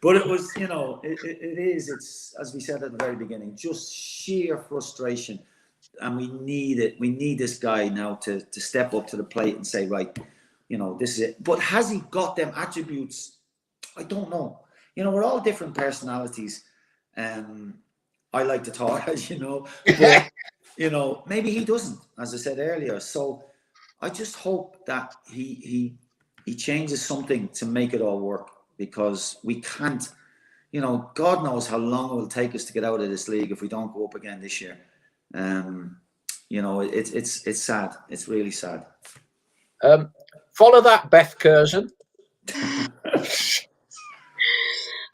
But it was, it's, as we said at the very beginning, just sheer frustration, and we need it. We need this guy now to step up to the plate and say, right, this is it. But has he got them attributes? I don't know. We're all different personalities. I like to talk, as you know, but, maybe he doesn't, as I said earlier. So I just hope that he changes something to make it all work, because we can't, God knows how long it will take us to get out of this league if we don't go up again this year. It's sad. It's really sad. Follow that, Beth Curzon.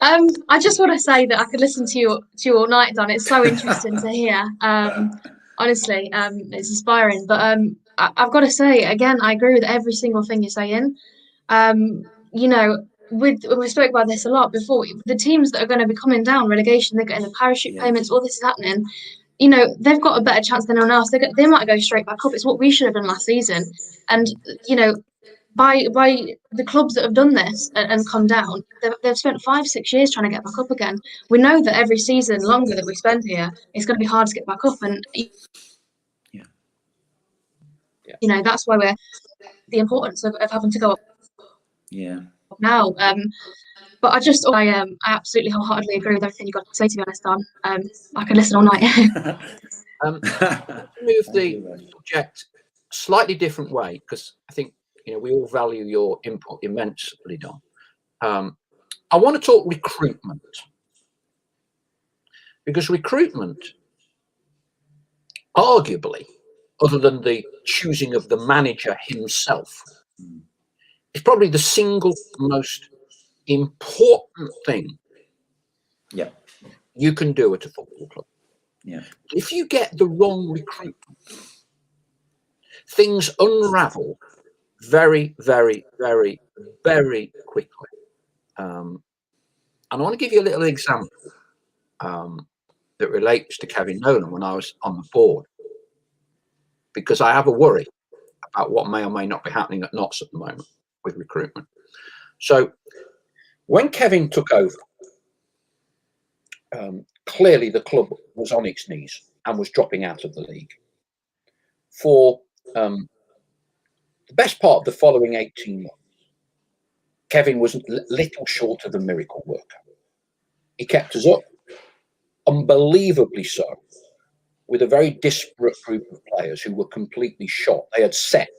I just want to say that I could listen to you all night, Don. It's so interesting to hear. Honestly, it's inspiring. But I've got to say again, I agree with every single thing you're saying. We spoke about this a lot before. The teams that are going to be coming down relegation, they're getting the parachute payments. All this is happening. They've got a better chance than anyone else. They might go straight back up. It's what we should have done last season. And by the clubs that have done this and come down, they've spent 5-6 years trying to get back up again. We know that every season longer that we spend here, it's going to be hard to get back up. And that's why the importance of having to go up. Yeah. Now, but I absolutely wholeheartedly agree with everything you've got to say. To be honest, Don, I could listen all night. Move the subject slightly different way, because I think we all value your input immensely, Don. I want to talk recruitment, because recruitment, arguably, other than the choosing of the manager himself, is probably the single most important thing you can do at a football club. If you get the wrong recruitment, things unravel very, very, very, very quickly. And I want to give you a little example that relates to Kevin Nolan when I was on the board, because I have a worry about what may or may not be happening at Notts at the moment with recruitment. So when Kevin took over, clearly the club was on its knees and was dropping out of the league. For the best part of the following 18 months, Kevin was little short of a miracle worker. He kept us up, unbelievably so, with a very disparate group of players who were completely shot. They had set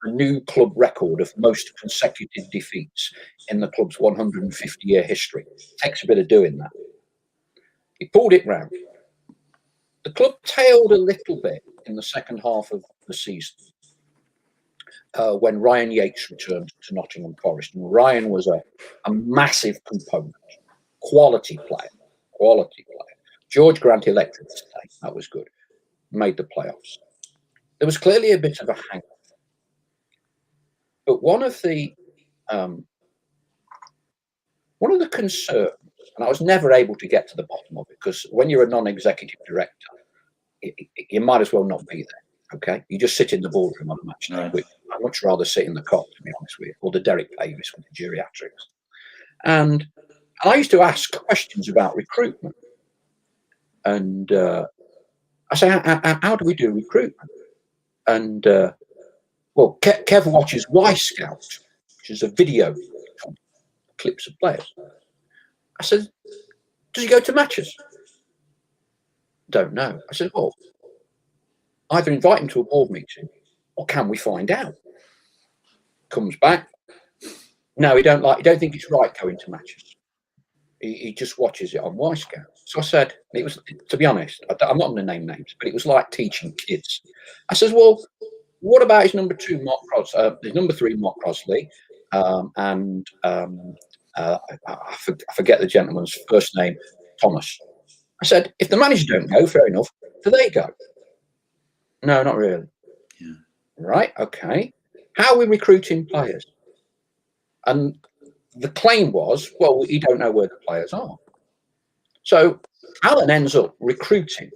a new club record of most consecutive defeats in the club's 150-year history. It takes a bit of doing that. He pulled it round. The club tailed a little bit in the second half of the season when Ryan Yates returned to Nottingham Forest. And Ryan was a massive component, quality player. George Grant elected to stay. That was good. Made the playoffs. There was clearly a bit of a hangover. But one of the concerns, and I was never able to get to the bottom of it, because when you're a non-executive director, you might as well not be there. Okay, you just sit in the boardroom on a match day. Right. I'd much rather sit in the cot, to be honest with you, or the Derek Pavis with the geriatrics. And I used to ask questions about recruitment, and I say, how do we do recruitment? And Kev watches Y Scout, which is a video clips of players. I said, does he go to matches? Don't know. I said, well, either invite him to a board meeting or can we find out? Comes back. No, he don't think it's right going to matches. He just watches it on Wisecout. So I said, it was, to be honest, I'm not going to name names, but it was like teaching kids. I says, well, what about his number 2, Mark Crosley, his number 3, Mark Crosley, and I forget the gentleman's first name, Thomas. I said, if the manager don't go, fair enough. Do they go? No, not really. Yeah. Right, okay. How are we recruiting players? And the claim was, well, you don't know where the players are. So Alan ends up recruiting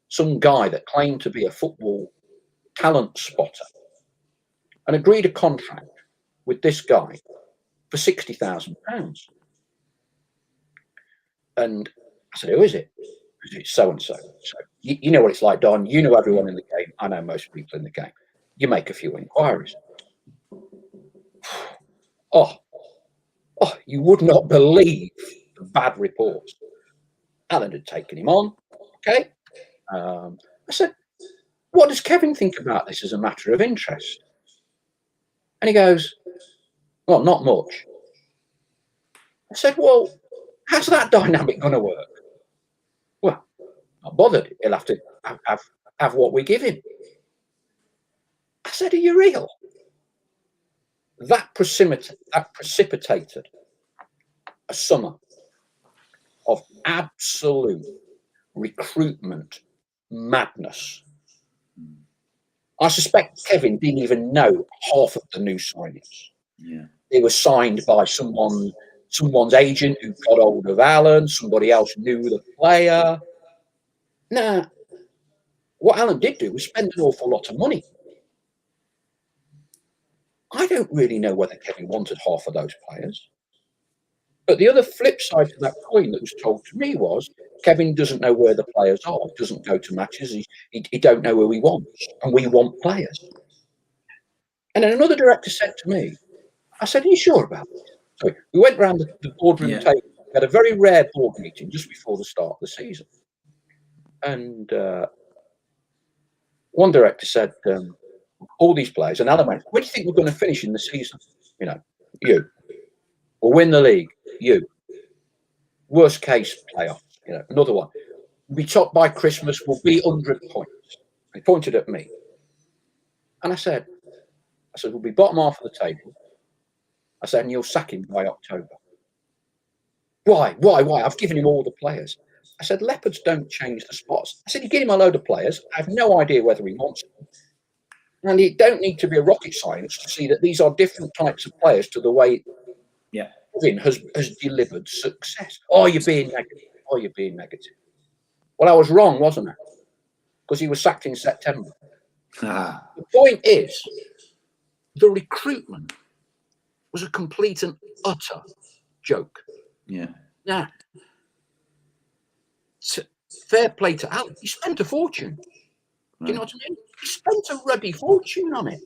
some guy that claimed to be a football talent spotter and agreed a contract with this guy for £60,000. And I said, who is it? It's so-and-so. So you know what it's like, Don. You know everyone in the game. I know most people in the game. You make a few inquiries. Oh, you would not believe the bad reports. Alan had taken him on. Okay. I said, what does Kevin think about this as a matter of interest? And he goes, well, not much. I said, well, how's that dynamic going to work? Well, not bothered. He'll have to have what we give him. I said, are you real? That precipitated a summer of absolute recruitment madness. I suspect Kevin didn't even know half of the new signings. Yeah. They were signed by someone's agent who got hold of Alan, somebody else knew the player. Now, what Alan did do was spend an awful lot of money. I don't really know whether Kevin wanted half of those players. But the other flip side to that coin that was told to me was Kevin doesn't know where the players are. He doesn't go to matches. He don't know who he wants. And we want players. And then another director said to me, I said, are you sure about this? So we went round the boardroom table. We had a very rare board meeting just before the start of the season. And one director said, all these players, and Alan went, where do you think we're going to finish in the season? You know, you. We'll win the league, you. Worst case, playoffs, you know, another one. We'll be top by Christmas, we'll be 100 points. He pointed at me. And I said, we'll be bottom half of the table. I said, and you'll sack him by October. Why? I've given him all the players. I said, Leopards don't change the spots. I said, you give him a load of players. I have no idea whether he wants them. And you don't need to be a rocket scientist to see that these are different types of players to the way Kevin has delivered success. Oh, you're being negative. Well, I was wrong, wasn't I? Because he was sacked in September. The point is, the recruitment was a complete and utter joke. Yeah. Now, fair play to Alan. He spent a fortune. Do you know what I mean? He spent a ruddy fortune on it.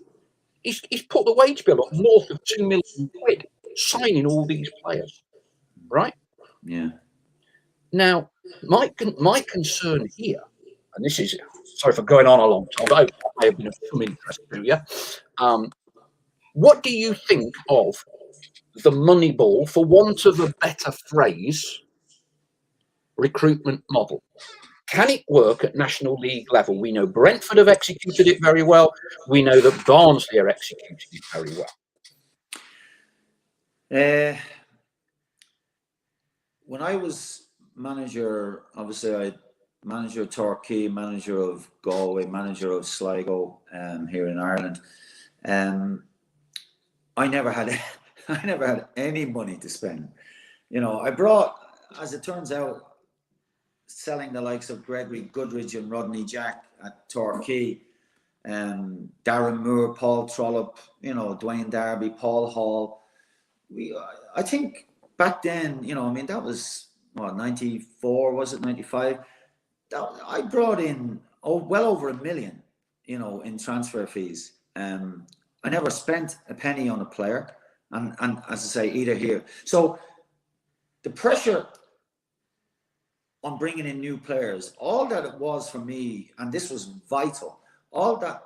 He's put the wage bill up north of £2 million, signing all these players, right? Yeah. Now, my concern here, and this is, sorry for going on a long time, but I have been of some interest to you. What do you think of the Moneyball, for want of a better phrase, recruitment model? Can it work at National League level? We know Brentford have executed it very well. We know that Barnsley are executing it very well. When I was manager, obviously I manager of Torquay, manager of Galway, manager of Sligo here in Ireland. I never had any money to spend. You know, I brought, as it turns out, selling the likes of Gregory Goodridge and Rodney Jack at Torquay, Darren Moore, Paul Trollope, you know, Dwayne Darby, Paul Hall. I think back then, you know, I mean, that was, what, 94, was it, 95? I brought in well over £1 million, you know, in transfer fees. I never spent a penny on a player, and as I say, either here. So the pressure on bringing in new players, all that it was for me, and this was vital, all that.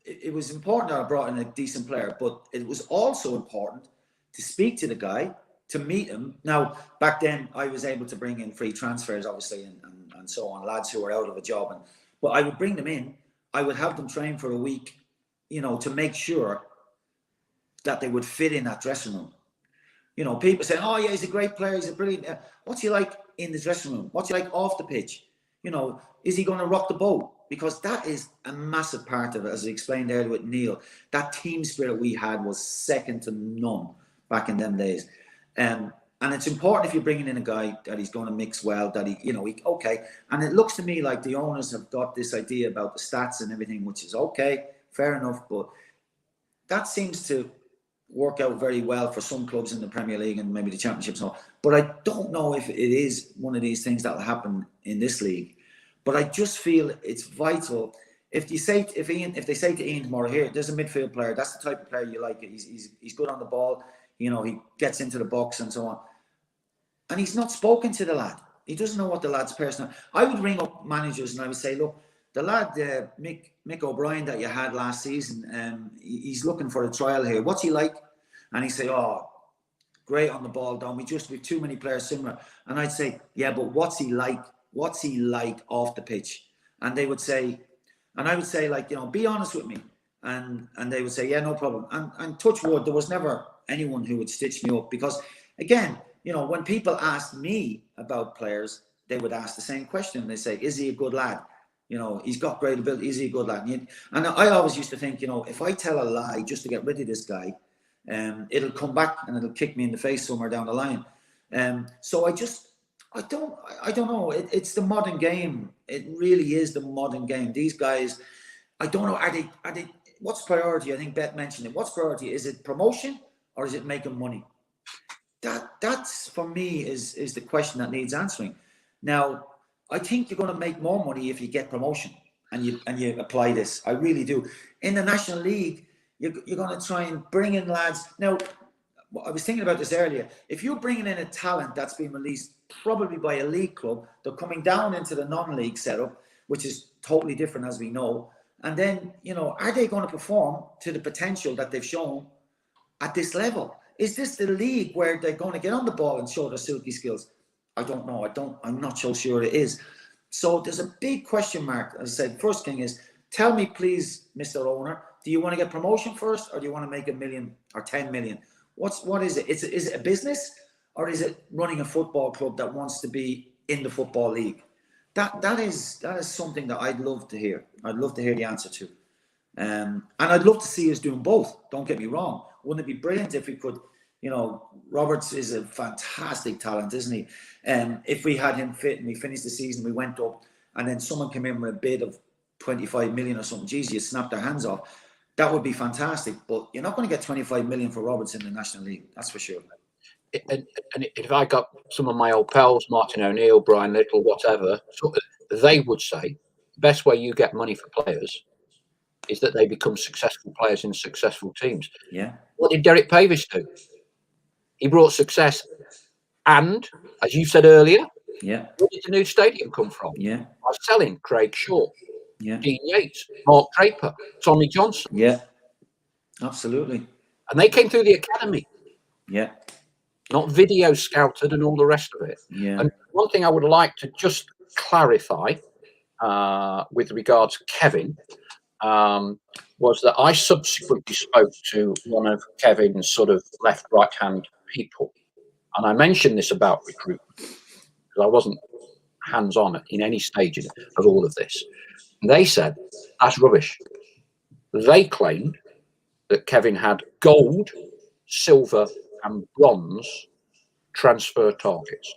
It was important that I brought in a decent player, but it was also important to speak to the guy, to meet him. Now, back then, I was able to bring in free transfers, obviously, and so on, lads who were out of a job. But I would bring them in. I would have them train for a week, to make sure that they would fit in that dressing room. People say, oh, yeah, he's a great player. He's a brilliant. What's he like in the dressing room? What's he like off the pitch? Is he going to rock the boat? Because that is a massive part of it, as I explained earlier with Neil. That team spirit we had was second to none back in them days. And it's important if you're bringing in a guy that he's going to mix well, that he okay. And it looks to me like the owners have got this idea about the stats and everything, which is okay, fair enough. But that seems to work out very well for some clubs in the Premier League and maybe the Championship. But I don't know if it is one of these things that will happen in this league. But I just feel it's vital. If they say to Ian tomorrow, here, there's a midfield player. That's the type of player you like. He's good on the ball. He gets into the box and so on. And he's not spoken to the lad. He doesn't know what the lad's personal. I would ring up managers and I would say, look, the lad, Mick O'Brien that you had last season, he's looking for a trial here. What's he like? And he'd say, oh, great on the ball, Dom. We've too many players similar. And I'd say, yeah, but what's he like? What's he like off the pitch? And they would say, and I would say, be honest with me. And they would say, yeah, no problem. And touch wood, there was never anyone who would stitch me up. Because, again, when people asked me about players, they would ask the same question. They say, is he a good lad? He's got great ability. Is he a good lad? And I always used to think, if I tell a lie just to get rid of this guy, it'll come back and it'll kick me in the face somewhere down the line. So I don't know. It's the modern game. It really is the modern game. These guys, I don't know. Are they? What's priority? I think Beth mentioned it. What's priority? Is it promotion or is it making money? That's for me is the question that needs answering. Now, I think you're going to make more money if you get promotion and you apply this. I really do. In the National League, you're going to try and bring in lads. Now, I was thinking about this earlier. If you're bringing in a talent that's been released probably by a league club, they're coming down into the non-league setup, which is totally different, as we know. And then, are they going to perform to the potential that they've shown at this level? Is this the league where they're going to get on the ball and show their silky skills? I don't know. I'm not so sure it is. So there's a big question mark. As I said, first thing is, tell me, please, Mr. Owner, do you want to get promotion first or do you want to make $1 million or 10 million? What is it? Is it a business or is it running a football club that wants to be in the football league? That is something that I'd love to hear. I'd love to hear the answer to. And I'd love to see us doing both. Don't get me wrong. Wouldn't it be brilliant if we could, Roberts is a fantastic talent, isn't he? If we had him fit and we finished the season, we went up and then someone came in with a bid of 25 million or something, geez, you snap their hands off. That would be fantastic. But you're not going to get 25 million for Roberts in the National League. That's for sure. And if I got some of my old pals, Martin O'Neill, Brian Little, whatever, they would say the best way you get money for players is that they become successful players in successful teams. Yeah. What did Derek Pavis do? He brought success. And, as you said earlier, yeah, where did the new stadium come from? Yeah. By selling Craig Shaw, yeah, Dean Yates, Mark Draper, Tommy Johnson. Yeah, absolutely. And they came through the academy. Yeah. Not video scouted and all the rest of it. Yeah. And one thing I would like to just clarify with regards to Kevin was that I subsequently spoke to one of Kevin's sort of left, right hand people. And I mentioned this about recruitment because I wasn't hands-on in any stage of all of this. And they said, that's rubbish. They claimed that Kevin had gold, silver, and bronze transfer targets.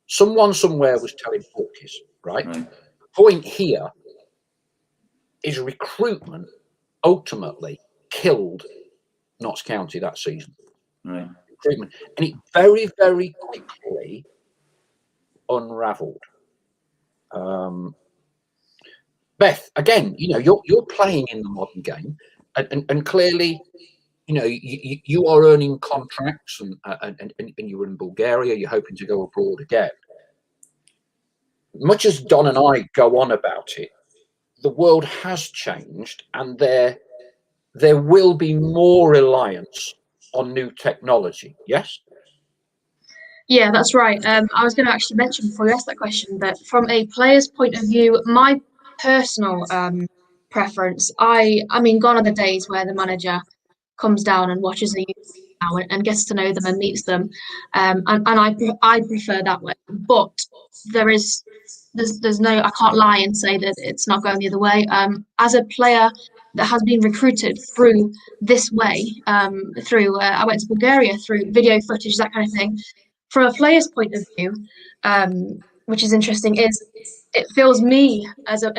Someone somewhere was telling porkies, right? The point here is recruitment ultimately killed Notts County that season. Right. Recruitment. And it very, very quickly unravelled. Beth, again, you're playing in the modern game and clearly you are earning contracts and you were in Bulgaria, you're hoping to go abroad again. Much as Don and I go on about it, the world has changed, and there will be more reliance on new technology. Yes. Yeah, that's right. I was going to actually mention before you asked that question that from a player's point of view, my personal preference, I mean, gone are the days where the manager comes down and watches a youth now and gets to know them and meets them, and I prefer that way. But there's no, I can't lie and say that it's not going the other way. As a player that has been recruited through this way, I went to Bulgaria through video footage, that kind of thing. From a player's point of view, which is interesting, is it fills me as a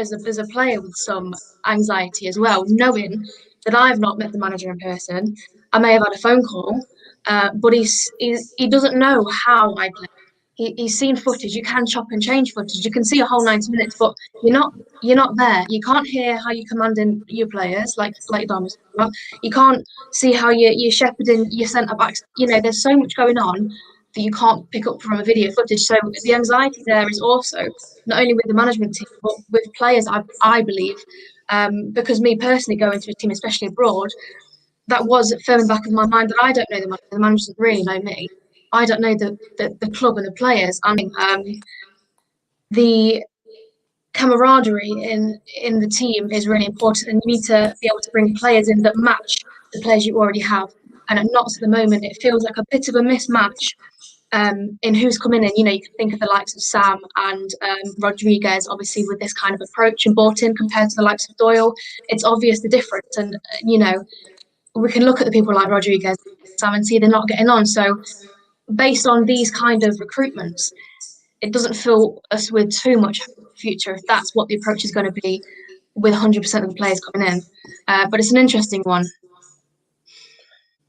player with some anxiety as well, knowing that I've not met the manager in person. I may have had a phone call, but he doesn't know how I play. He's seen footage. You can chop and change footage. You can see a whole 90 minutes, but you're not there. You can't hear how you're commanding your players, like Dom was talking about. You can't see how you're shepherding your centre backs. You know, there's so much going on that you can't pick up from a video footage. So the anxiety there is also not only with the management team, but with players, I believe, because me personally going to a team, especially abroad, that was firm in the back of my mind that I don't know the manager doesn't really know me. I don't know the club and the players. I mean, the camaraderie in the team is really important, and you need to be able to bring players in that match the players you already have. And not at the moment, it feels like a bit of a mismatch in who's coming in. You know, you can think of the likes of Sam and Rodriguez, obviously with this kind of approach and bought in compared to the likes of Doyle. It's obvious the difference, and you know, we can look at the people like Rodriguez, Sam, and see they're not getting on. So based on these kind of recruitments, it doesn't fill us with too much future if that's what the approach is going to be with 100% of the players coming in. But it's an interesting one.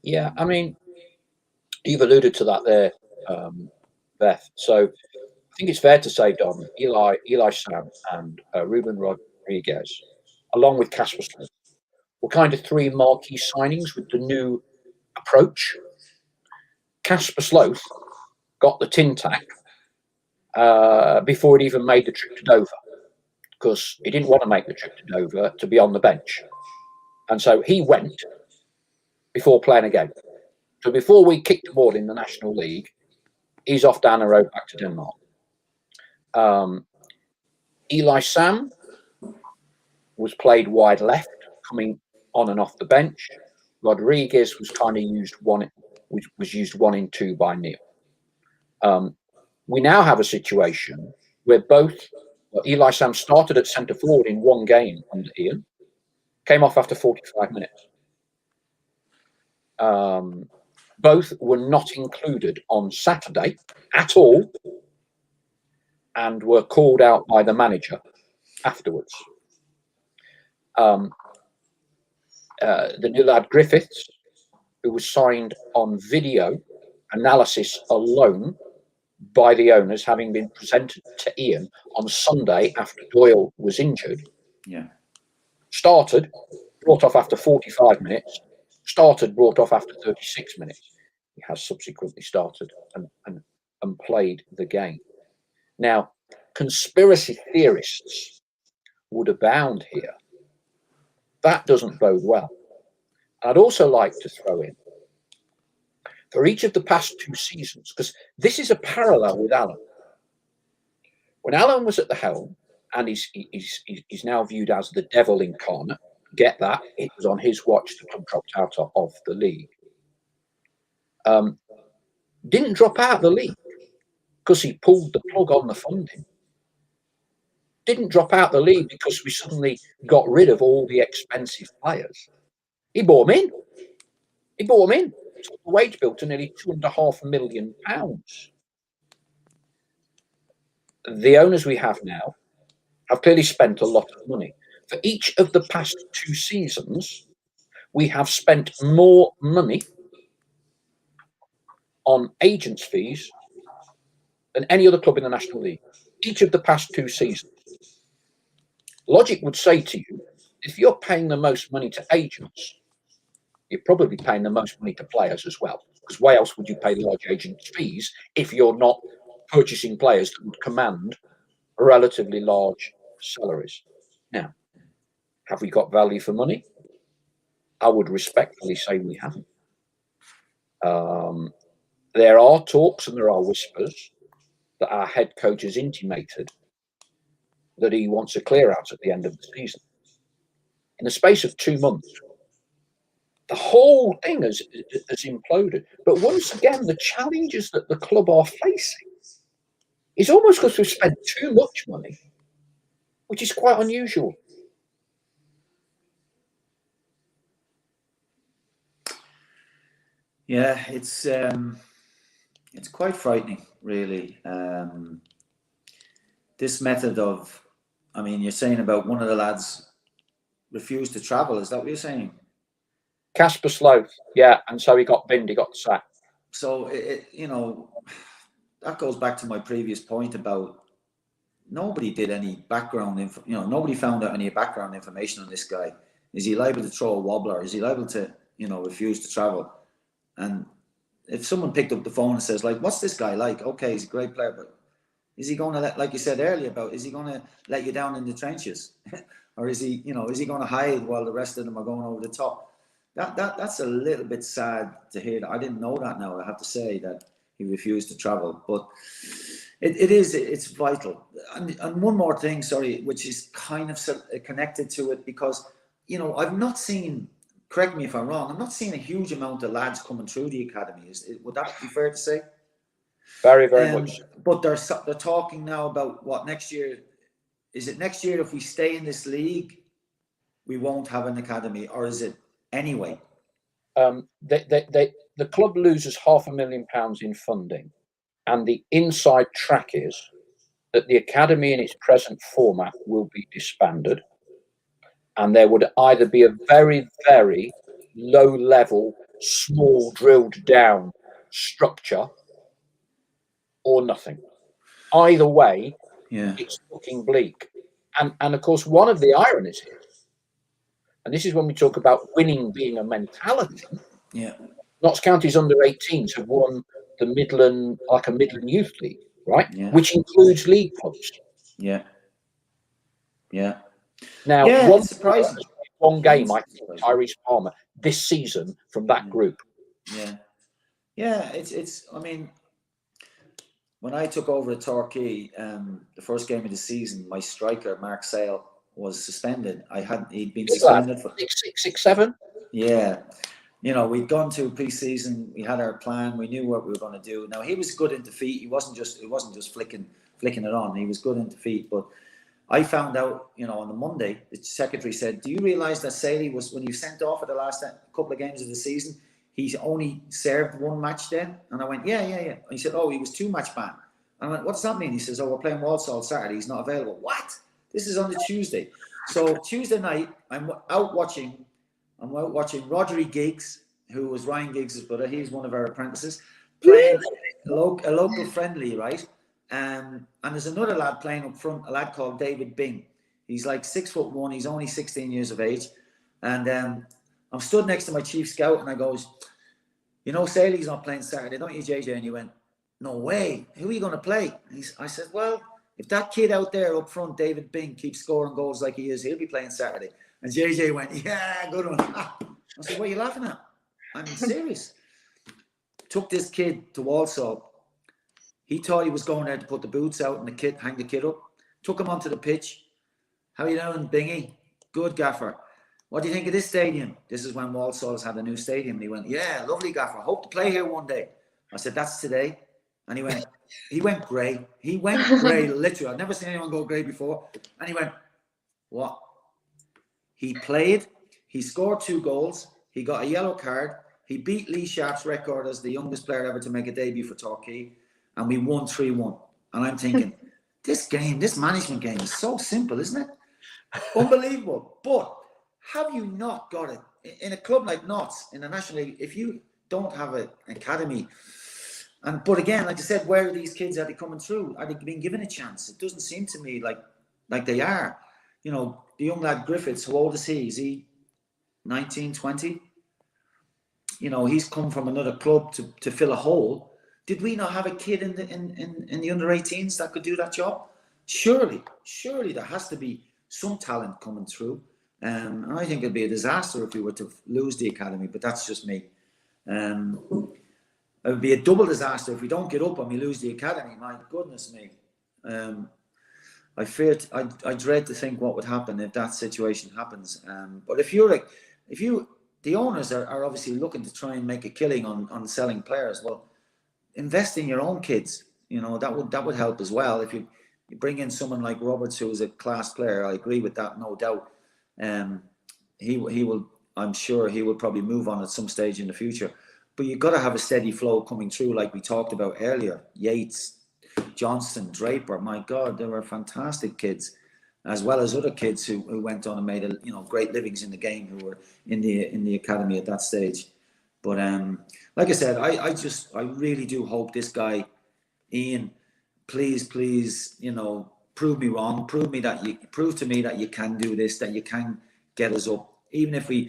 Yeah, I mean, you've alluded to that there, Beth. So I think it's fair to say, Don, Eli Sam and Ruben Rodriguez, along with Casper Smith, were kind of three marquee signings with the new approach. Casper Sloth got the tin tack before he'd even made the trip to Dover, because he didn't want to make the trip to Dover to be on the bench. And so he went before playing a game. So before we kicked the ball in the National League, he's off down the road back to Denmark. Eli Sam was played wide left, coming on and off the bench. Rodriguez was kind of used one in two by Neil. We now have a situation where Eli Sam started at centre forward in one game under Ian, came off after 45 minutes. Both were not included on Saturday at all and were called out by the manager afterwards. The new lad Griffiths, who was signed on video analysis alone by the owners, having been presented to Ian on Sunday after Doyle was injured, started, brought off after 45 minutes, brought off after 36 minutes. He has subsequently started and played the game. Now, conspiracy theorists would abound here. That doesn't bode well. I'd also like to throw in, for each of the past two seasons, because this is a parallel with Alan. When Alan was at the helm, and he's now viewed as the devil incarnate, get that, it was on his watch that got dropped out of the league. Didn't drop out of the league because he pulled the plug on the funding. Didn't drop out the league because we suddenly got rid of all the expensive players. He bought them in. Took the wage bill to nearly £2.5 million. The owners we have now have clearly spent a lot of money. For each of the past two seasons, we have spent more money on agents' fees than any other club in the National League. Each of the past two seasons. Logic would say to you, if you're paying the most money to agents, you're probably paying the most money to players as well. Because why else would you pay large agents' fees if you're not purchasing players that would command relatively large salaries? Now, Have we got value for money? I would respectfully say we haven't. There are talks and there are whispers that our head coach has intimated that he wants a clear out at the end of the season. In the space of 2 months, the whole thing has imploded. But once again, the challenges that the club are facing is almost because we've spent too much money, which is quite unusual. Yeah, it's quite frightening, really. This method of, I mean, you're saying about one of the lads refused to travel. Is that what you're saying? Casper Sloth, yeah, and so he got binned, he got the sack. So that goes back to my previous point about nobody did any background nobody found out any background information on this guy. Is he liable to throw a wobbler? Is he liable to refuse to travel? And if someone picked up the phone and says, like, what's this guy like? Okay, he's a great player, but is he going to like you said earlier about, is he going to let you down in the trenches? Or is he going to hide while the rest of them are going over the top? That's a little bit sad to hear. That I didn't know that. Now I have to say that he refused to travel, but it's vital. And one more thing, sorry, which is kind of connected to it, because I've not seen. Correct me if I'm wrong. I'm not seeing a huge amount of lads coming through the academy. Would that be fair to say? Very, very much. But they're talking now about what next year. Is it next year if we stay in this league, we won't have an academy, or is it anyway? The club loses £500,000 in funding, and the inside track is that the academy in its present format will be disbanded, and there would either be a very, very low level, small, drilled down structure, or nothing. Either way, it's looking bleak. And of course, one of the ironies here, and this is when we talk about winning being a mentality. Yeah. Notts County's under-18s have won the Midland Youth League, right? Yeah. Which includes league clubs. Yeah. Yeah. Now, it's surprising. One game, I think, Tyrese Palmer this season from that group. Yeah. Yeah, it's. I mean, when I took over at Torquay, the first game of the season, my striker Mark Sale was suspended. He'd been suspended for 6-7. Yeah. We'd gone to pre-season. We had our plan. We knew what we were going to do. Now he was good in defeat. It wasn't just flicking it on. He was good in defeat. But I found out, on the Monday, the secretary said, "Do you realise that Saley was, when you sent off at the last couple of games of the season, he's only served one match then?" And I went, "Yeah." And he said, "Oh, he was 2-match ban." And I went, "What does that mean?" He says, "Oh, we're playing Walsall Saturday. He's not available." What? This is on the Tuesday. So Tuesday night, I'm out watching Rodri Giggs, who was Ryan Giggs' brother. He's one of our apprentices, playing a local friendly, right? And there's another lad playing up front, a lad called David Bing. He's like 6'1". He's only 16 years of age. And I'm stood next to my chief scout, and I goes, Saley's not playing Saturday, don't you, JJ? And he went, "No way. Who are you going to play?" I said, "Well, if that kid out there up front, David Bing, keeps scoring goals like he is, he'll be playing Saturday." And JJ went, "Yeah, good one." I said, "What are you laughing at?" I'm serious. Took this kid to Walsall. He thought he was going there to put the boots out and hang the kid up. Took him onto the pitch. "How are you doing, Bingy?" "Good, Gaffer." "What do you think of this stadium?" This is when Walsall's had a new stadium. And he went, "Yeah, lovely, Gaffer. Hope to play here one day." I said, "That's today." And he went grey. He went grey, literally. I've never seen anyone go grey before. And he went, "What?" He played. He scored 2 goals. He got a yellow card. He beat Lee Sharp's record as the youngest player ever to make a debut for Torquay. And we won 3-1. And I'm thinking, this management game is so simple, isn't it? Unbelievable. But have you not got it? In a club like Notts, in the National League, if you don't have an academy, but again, like I said, where are these kids? Are they coming through? Are they being given a chance? It doesn't seem to me like they are. The young lad Griffiths, how old is he? Is he 19, 20? He's come from another club to fill a hole. Did we not have a kid in the under-18s that could do that job? Surely there has to be some talent coming through. And I think it'd be a disaster if we were to lose the academy, but that's just me. It would be a double disaster if we don't get up and we lose the academy. My goodness me. I dread to think what would happen if that situation happens. But the owners are obviously looking to try and make a killing on selling players. Well, invest in your own kids. That would help as well. If you bring in someone like Roberts, who is a class player, I agree with that, no doubt. He will. I'm sure he will probably move on at some stage in the future. But you've got to have a steady flow coming through, like we talked about earlier. Yates, Johnston, Draper, my God, they were fantastic kids, as well as other kids who went on and made great livings in the game, who were in the academy at that stage. But like I said, I really do hope this guy, Ian, please, prove me wrong. Prove to me that you can do this, that you can get us up. Even if we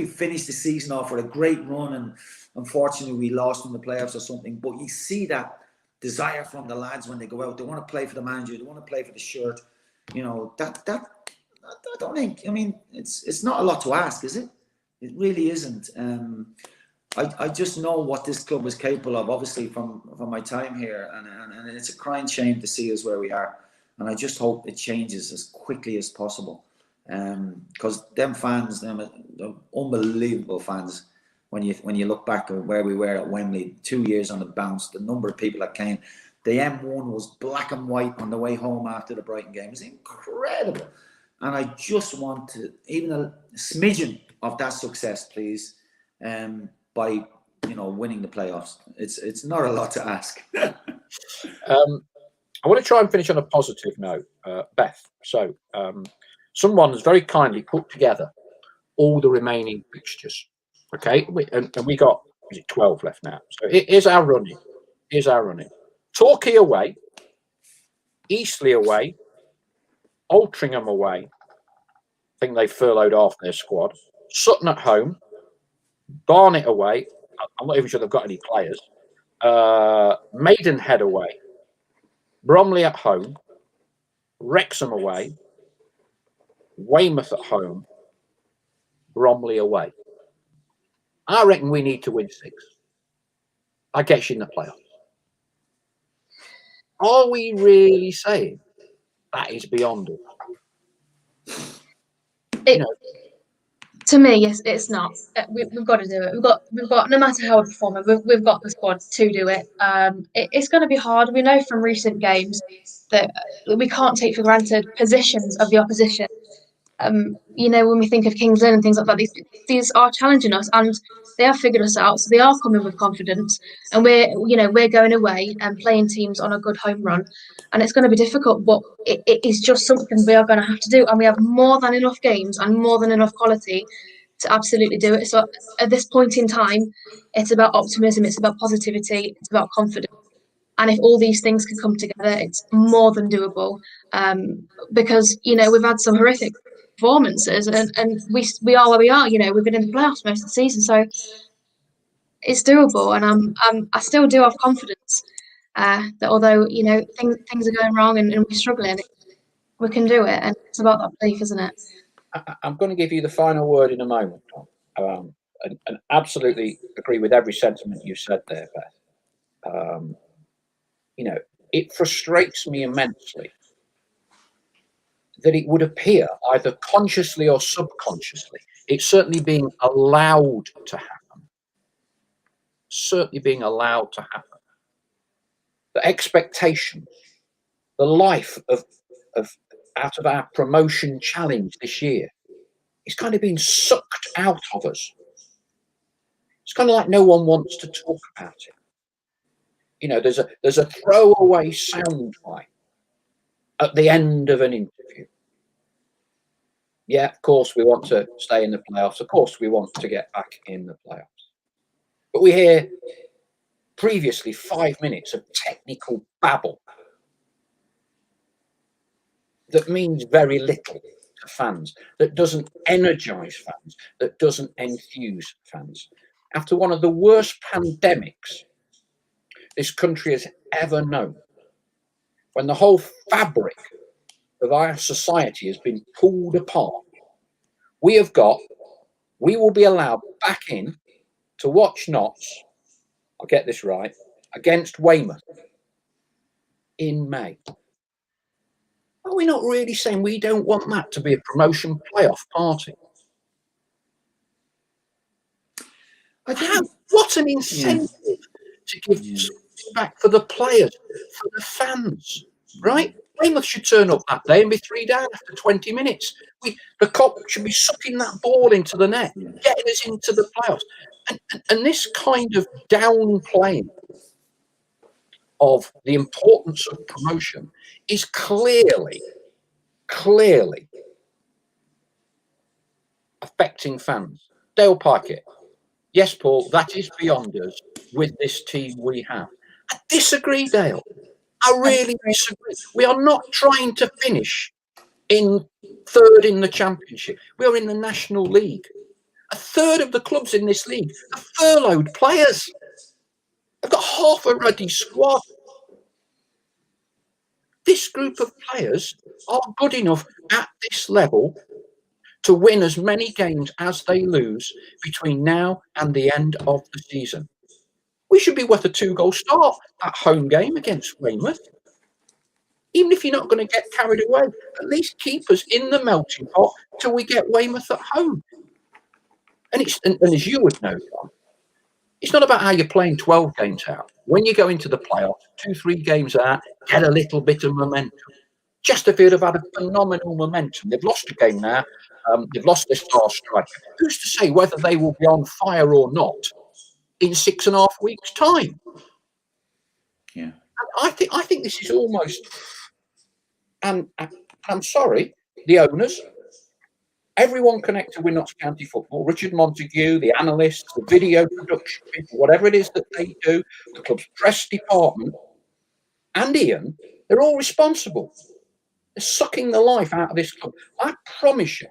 finish the season off with a great run and unfortunately we lost in the playoffs or something, but you see that desire from the lads when they go out. They want to play for the manager. They want to play for the shirt. That I don't think. I mean, it's not a lot to ask, is it? It really isn't. I just know what this club is capable of, obviously from my time here, and it's a crying shame to see us where we are. And I just hope it changes as quickly as possible. Because them fans, them unbelievable fans. When you look back at where we were at Wembley, 2 years on the bounce, the number of people that came, the M1 was black and white on the way home after the Brighton game. It was incredible, and I just want to even a smidgen of that success, please, by winning the playoffs. It's not a lot to ask. I want to try and finish on a positive note, Beth. So. Someone has very kindly put together all the remaining fixtures. Okay, and we got 12 left now. So here's our running. Torquay away, Eastleigh away, Altrincham away. I think they furloughed half their squad. Sutton at home, Barnet away. I'm not even sure they've got any players. Maidenhead away, Bromley at home, Wrexham away, Weymouth at home, Bromley away. I reckon we need to win 6. I get you in the playoffs. Are we really saying that is beyond us? To me, yes, it's not. We've got to do it. We've got no matter how we perform, we've got the squad to do it. It's going to be hard. We know from recent games that we can't take for granted positions of the opposition. When we think of Kings Lynn and things like that, these are challenging us, and they have figured us out. So they are coming with confidence, and we're going away and playing teams on a good home run, and it's going to be difficult, but it is just something we are going to have to do, and we have more than enough games and more than enough quality to absolutely do it. So at this point in time, it's about optimism, it's about positivity, it's about confidence. And if all these things can come together, it's more than doable. Because we've had some horrific performances, and we are where we are. We've been in the playoffs most of the season, so it's doable. And I still do have confidence that although things are going wrong and we're struggling, we can do it. And it's about that belief, isn't it? I'm going to give you the final word in a moment, Tom, and absolutely agree with every sentiment you said there, Beth. It frustrates me immensely that it would appear, either consciously or subconsciously, it's certainly being allowed to happen. The expectation, the life of out of our promotion challenge this year is kind of being sucked out of us. It's kind of like no one wants to talk about it. There's a throwaway soundbite at the end of an interview. Yeah, of course we want to stay in the playoffs. Of course we want to get back in the playoffs. But we hear previously 5 minutes of technical babble that means very little to fans, that doesn't energise fans, that doesn't enthuse fans. After one of the worst pandemics this country has ever known, when the whole fabric of our society has been pulled apart we will be allowed back in to watch Notts, I'll get this right, against Weymouth in May. Are we not really saying we don't want that to be a promotion playoff party? What an incentive to give something back for the players, for the fans, right? Weymouth should turn up that day and be 3 down after 20 minutes. The Cop should be sucking that ball into the net, getting us into the playoffs. And this kind of downplaying of the importance of promotion is clearly affecting fans. Dale Pikett. Yes, Paul, that is beyond us with this team we have. I disagree, Dale. I really disagree. We are not trying to finish in third in the Championship. We are in the National League. A third of the clubs in this league are furloughed players. They've got half a ruddy squad. This group of players are good enough at this level to win as many games as they lose between now and the end of the season. We should be worth a 2-goal start at home game against Weymouth. Even if you're not going to get carried away, at least keep us in the melting pot till we get Weymouth at home. And as you would know, John, it's not about how you're playing 12 games out. When you go into the playoffs, 2-3 games out, get a little bit of momentum. Chesterfield have had a phenomenal momentum. They've lost a game now. They've lost their star striker. Who's to say whether they will be on fire or not in 6.5 weeks' time? Yeah, I think this is almost, and I'm sorry, the owners, everyone connected with Notts County Football, Richard Montague, the analysts, the video production people, whatever it is that they do, the club's press department, and Ian, they're all responsible. They're sucking the life out of this club. I promise you,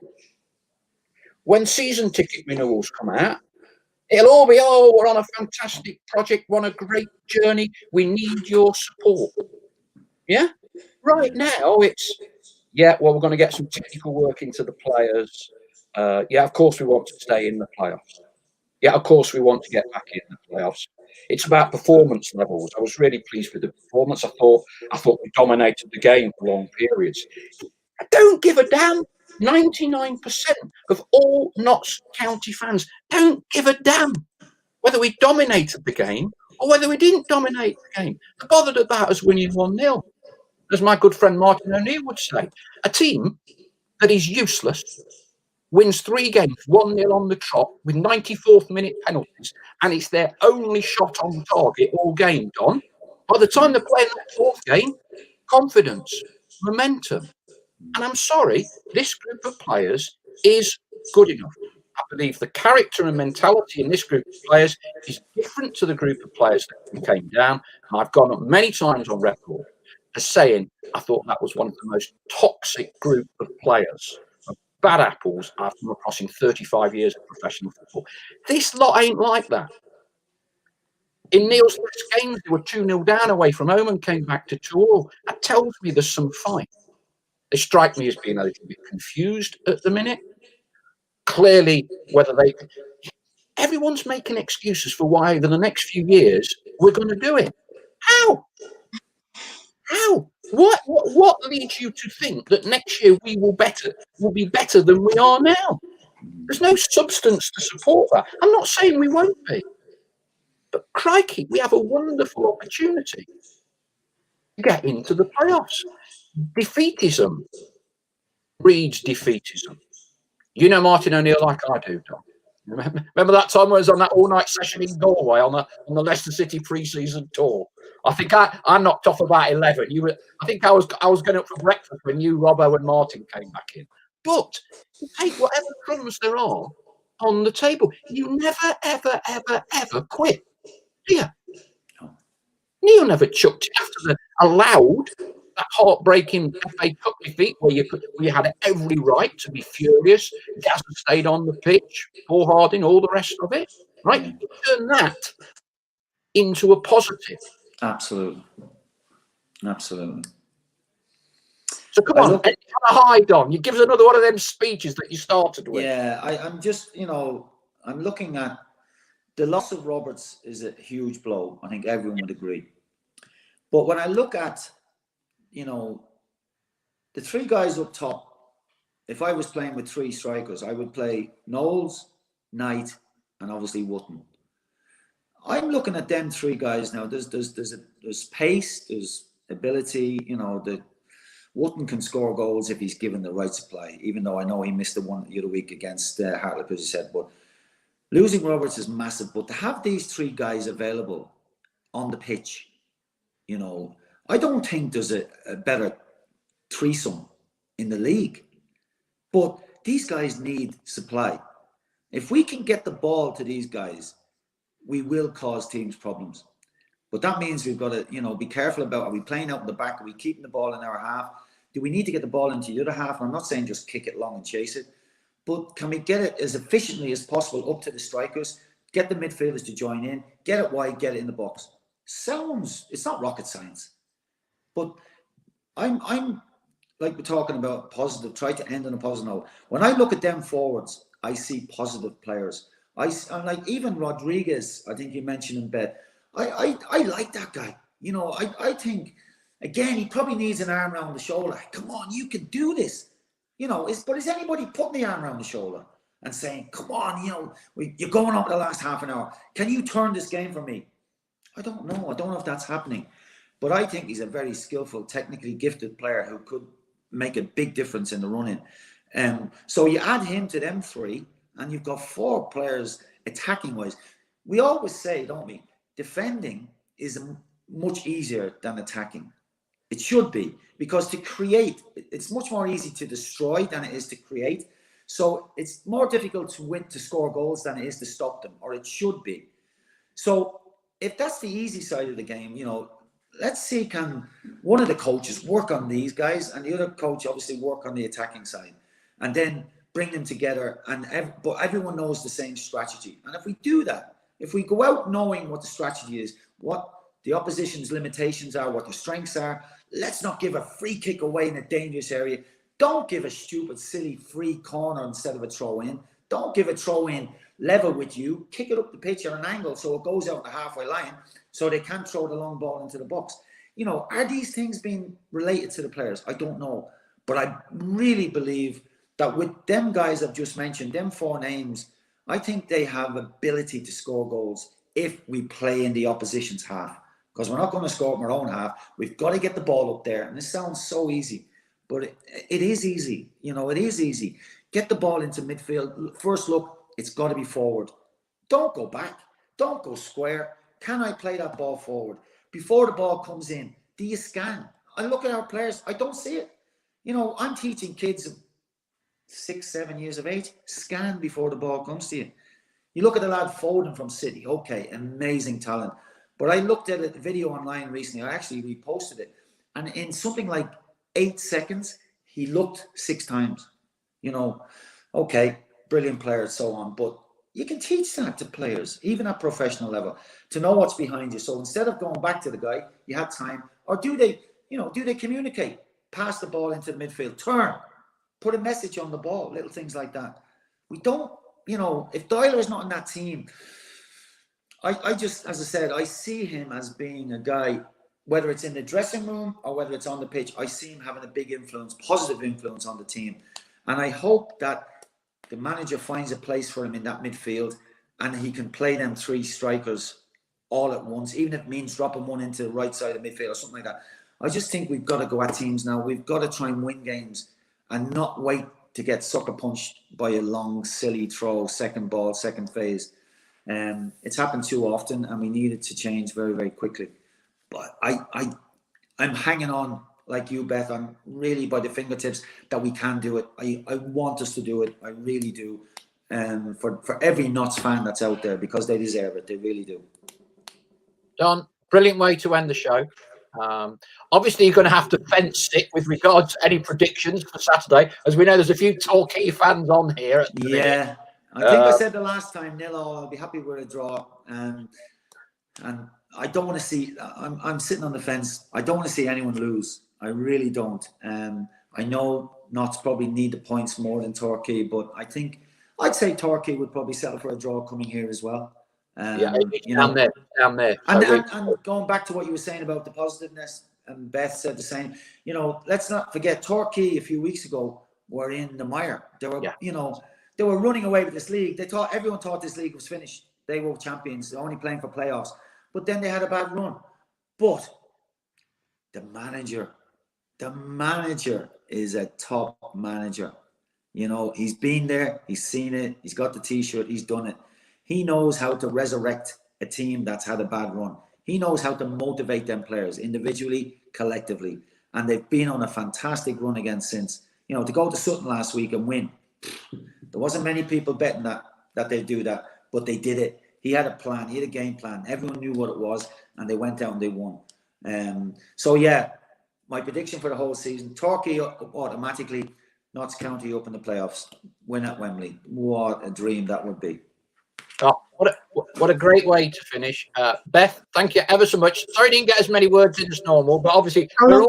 when season ticket renewals come out, it'll all be, we're on a fantastic project, we're on a great journey, we need your support. Yeah? Right now, it's, we're going to get some technical work into the players. Of course we want to stay in the playoffs. Yeah, of course we want to get back in the playoffs. It's about performance levels. I was really pleased with the performance. I thought we dominated the game for long periods. I don't give a damn. 99% of all Notts County fans don't give a damn whether we dominated the game or whether we didn't dominate the game. They're bothered about us winning 1-0. As my good friend Martin O'Neill would say, a team that is useless wins 3 games 1-0 on the trot with 94th minute penalties, and it's their only shot on target all game, Don. By the time they're playing that 4th game, confidence, momentum. And I'm sorry, this group of players is good enough. I believe the character and mentality in this group of players is different to the group of players that came down. And I've gone up many times on record as saying I thought that was one of the most toxic group of players, of bad apples I've come across in 35 years of professional football. This lot ain't like that. In Neil's last games, they were 2-0 down away from home and came back to 2-2. That tells me there's some fight. They strike me as being a little bit confused at the minute. Clearly, everyone's making excuses for why over the next few years we're going to do it. How? What leads you to think that next year we will be better than we are now? There's no substance to support that. I'm not saying we won't be, but crikey, we have a wonderful opportunity to get into the playoffs. Defeatism breeds defeatism. You know Martin O'Neill like I do, Tom. Remember that time I was on that all-night session in Galway on the Leicester City pre-season tour? I think I knocked off about 11. I think I was going up for breakfast when you, Robbo, and Martin came back in. But you take whatever crumbs there are on the table. You never, ever, ever, ever quit, do you? Neil never chucked it after allowed that heartbreaking FA Cup defeat where you had every right to be furious. Gaz stayed on the pitch, Paul Harding, all the rest of it. Right? You turn that into a positive. Absolutely. So come on, any kind of hide on. You give us another one of them speeches that you started with. Yeah, I'm just, I'm looking at the loss of Roberts is a huge blow. I think everyone would agree. But when I look at, the three guys up top, if I was playing with three strikers, I would play Knowles, Knight, and obviously Wootton. I'm looking at them three guys now. There's pace, there's ability. The Wootton can score goals if he's given the right supply. Even though I know he missed the one the other week against Hartlepool, as you said. But losing Roberts is massive. But to have these three guys available on the pitch, I don't think there's a better threesome in the league. But these guys need supply. If we can get the ball to these guys, we will cause teams problems. But that means we've got to, be careful about, are we playing out in the back? Are we keeping the ball in our half? Do we need to get the ball into the other half? And I'm not saying just kick it long and chase it, but can we get it as efficiently as possible up to the strikers, get the midfielders to join in, get it wide, get it in the box? It's not rocket science. But I'm like we're talking about positive, try to end on a positive note. When I look at them forwards, I see positive players. I'm like, even Rodriguez, I think you mentioned him, Beth. I like that guy. I think, again, he probably needs an arm around the shoulder. Come on, you can do this. But is anybody putting the arm around the shoulder and saying, come on, you're going over the last half an hour. Can you turn this game for me? I don't know. I don't know if that's happening. But I think he's a very skillful, technically gifted player who could make a big difference in the running. So you add him to them three, and you've got four players attacking-wise. We always say, don't we, defending is much easier than attacking. It should be, because to create, it's much more easy to destroy than it is to create. So it's more difficult to score goals than it is to stop them, or it should be. So if that's the easy side of the game, let's see, can one of the coaches work on these guys and the other coach obviously work on the attacking side, and then bring them together, but everyone knows the same strategy. And if we do that, if we go out knowing what the strategy is, what the opposition's limitations are, what their strengths are, let's not give a free kick away in a dangerous area. Don't give a stupid, silly free corner instead of a throw in. Don't give a throw in level with you. Kick it up the pitch at an angle so it goes out the halfway line so they can't throw the long ball into the box. Are these things being related to the players? I don't know. But I really believe that with them guys I've just mentioned, them four names, I think they have ability to score goals if we play in the opposition's half. Because we're not going to score in our own half. We've got to get the ball up there. And this sounds so easy, but it is easy. It is easy. Get the ball into midfield. First look, it's got to be forward. Don't go back. Don't go square. Can I play that ball forward? Before the ball comes in, do you scan? I look at our players. I don't see it. I'm teaching kids of 6, 7 years of age, scan before the ball comes to you. You look at the lad Foden from City. Okay, amazing talent. But I looked at a video online recently. I actually reposted it. And in something like 8 seconds, he looked 6 times. Okay, brilliant player and so on. But you can teach that to players, even at professional level, to know what's behind you. So instead of going back to the guy, you had time. Or do they communicate? Pass the ball into the midfield. Turn. Put a message on the ball. Little things like that. We don't, if Dyler is not in that team, I just, as I said, I see him as being a guy, whether it's in the dressing room or whether it's on the pitch, I see him having a big influence, positive influence on the team. And I hope that the manager finds a place for him in that midfield and he can play them 3 strikers all at once, even if it means dropping one into the right side of the midfield or something like that. I just think we've got to go at teams now. We've got to try and win games and not wait to get sucker punched by a long, silly throw, second ball, second phase. It's happened too often, and we need it to change very, very quickly. But I'm hanging on like you, Beth. I'm really by the fingertips that we can do it. I want us to do it. I really do. For every Notts fan that's out there, because they deserve it. They really do. Don, brilliant way to end the show. Obviously, you're going to have to fence it with regards to any predictions for Saturday, as we know there's a few Torquay fans on here. Yeah. I think I said the last time 0-0. I'll be happy with a draw, and I don't want to see. I'm sitting on the fence. I don't want to see anyone lose. I really don't. I know Notts probably need the points more than Torquay, but I'd say Torquay would probably settle for a draw coming here as well. It's down there. And going back to what you were saying about the positiveness, and Beth said the same. Let's not forget Torquay a few weeks ago were in the mire. They were, they were running away with this league. Everyone thought this league was finished. They were champions. They're only playing for playoffs. But then they had a bad run. But the manager is a top manager. He's been there. He's seen it. He's got the T-shirt. He's done it. He knows how to resurrect a team that's had a bad run. He knows how to motivate them players individually, collectively. And they've been on a fantastic run again since. To go to Sutton last week and win. There wasn't many people betting that they'd do that, but they did it. He had a plan. He had a game plan. Everyone knew what it was, and they went out and they won. My prediction for the whole season, Torquay automatically, Notts County up in the playoffs, win at Wembley. What a dream that would be. Oh, what a great way to finish. Beth, thank you ever so much. Sorry I didn't get as many words in as normal, but obviously we're all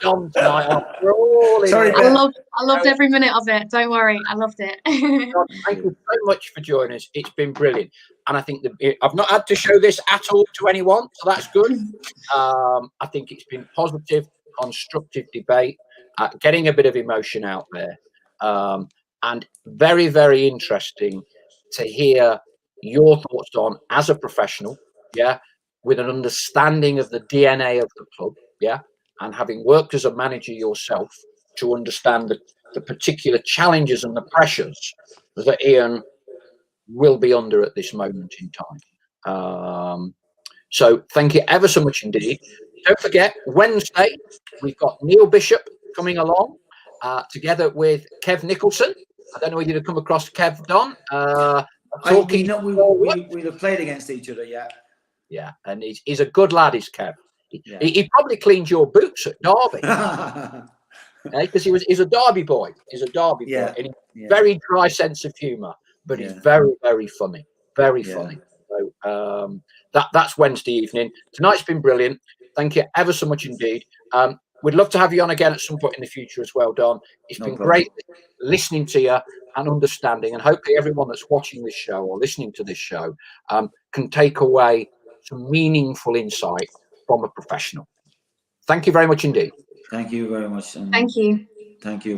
done tonight. We're all in. Sorry, I loved every minute of it. Don't worry, I loved it. Thank you so much for joining us. It's been brilliant. And I think I've not had to show this at all to anyone, so that's good. I think it's been positive, constructive debate, getting a bit of emotion out there, and very, very interesting to hear your thoughts on as a professional, with an understanding of the DNA of the club, and having worked as a manager yourself to understand the particular challenges and the pressures that Ian will be under at this moment in time. So thank you ever so much indeed. Don't forget, Wednesday, we've got Neil Bishop coming along, together with Kev Nicholson. I don't know whether you've come across Kev, Don. We'd have played against each other, Yeah, and he's a good lad, is Kev. He probably cleaned your boots at Derby. Because he's a Derby boy. He's a Derby boy. And very dry sense of humour, but he's very, very funny. Very funny. So that's Wednesday evening. Tonight's been brilliant. Thank you ever so much indeed. We'd love to have you on again at some point in the future as well, Don. It's been great listening to you and understanding, and hopefully everyone that's watching this show or listening to this show can take away some meaningful insight from a professional. Thank you very much indeed. Thank you very much. Thank you. Thank you, Beth.